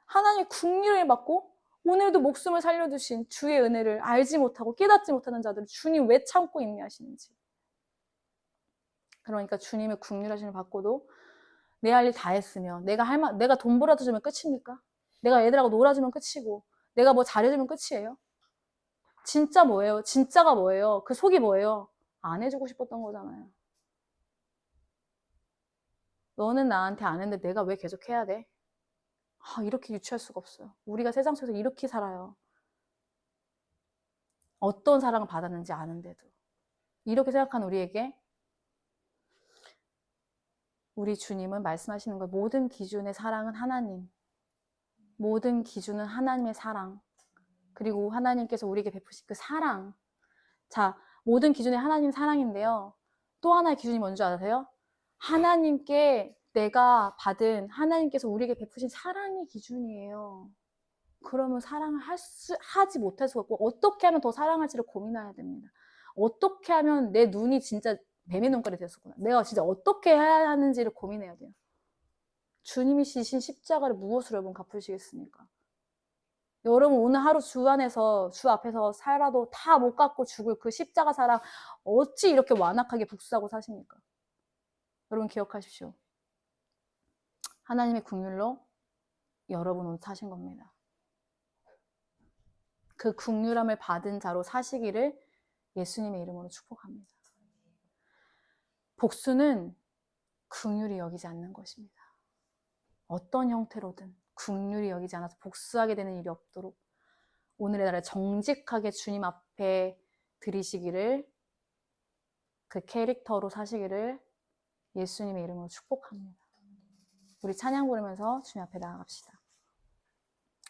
하나님의 긍휼을 받고 오늘도 목숨을 살려두신 주의 은혜를 알지 못하고 깨닫지 못하는 자들을 주님 왜 참고 인내하시는지. 그러니까 주님의 긍휼하심을 받고도 내 할 일 다 했으면, 내가 돈 벌어다 주면 끝입니까? 내가 애들하고 놀아주면 끝이고, 내가 뭐 잘해주면 끝이에요? 진짜 뭐예요? 진짜가 뭐예요? 그 속이 뭐예요? 안 해주고 싶었던 거잖아요. 너는 나한테 안 했는데 내가 왜 계속 해야 돼? 이렇게 유치할 수가 없어요. 우리가 세상 속에서 이렇게 살아요. 어떤 사랑을 받았는지 아는데도. 이렇게 생각하는 우리에게 우리 주님은 말씀하시는 거예요. 모든 기준의 사랑은 하나님. 모든 기준은 하나님의 사랑. 그리고 하나님께서 우리에게 베푸신 그 사랑. 자, 모든 기준의 하나님 사랑인데요. 또 하나의 기준이 뭔지 아세요? 하나님께 내가 받은, 하나님께서 우리에게 베푸신 사랑이 기준이에요. 그러면 사랑을 하지 못할 수가 없고, 어떻게 하면 더 사랑할지를 고민해야 됩니다. 어떻게 하면 내 눈이 진짜 뱀의 눈깔이 되었구나. 내가 진짜 어떻게 해야 하는지를 고민해야 돼요. 주님이 지신 십자가를 무엇으로 여러분 갚으시겠습니까? 여러분 오늘 하루 주 안에서, 주 앞에서 살아도 다 못 갚고 죽을 그 십자가 사랑 어찌 이렇게 완악하게 복수하고 사십니까? 여러분 기억하십시오. 하나님의 긍휼로 여러분 오늘 사신 겁니다. 그 긍휼함을 받은 자로 사시기를 예수님의 이름으로 축복합니다. 복수는 긍휼히 여기지 않는 것입니다. 어떤 형태로든 긍휼히 여기지 않아서 복수하게 되는 일이 없도록 오늘의 날에 정직하게 주님 앞에 드리시기를, 그 캐릭터로 사시기를 예수님의 이름으로 축복합니다. 우리 찬양 부르면서 주님 앞에 나아갑시다.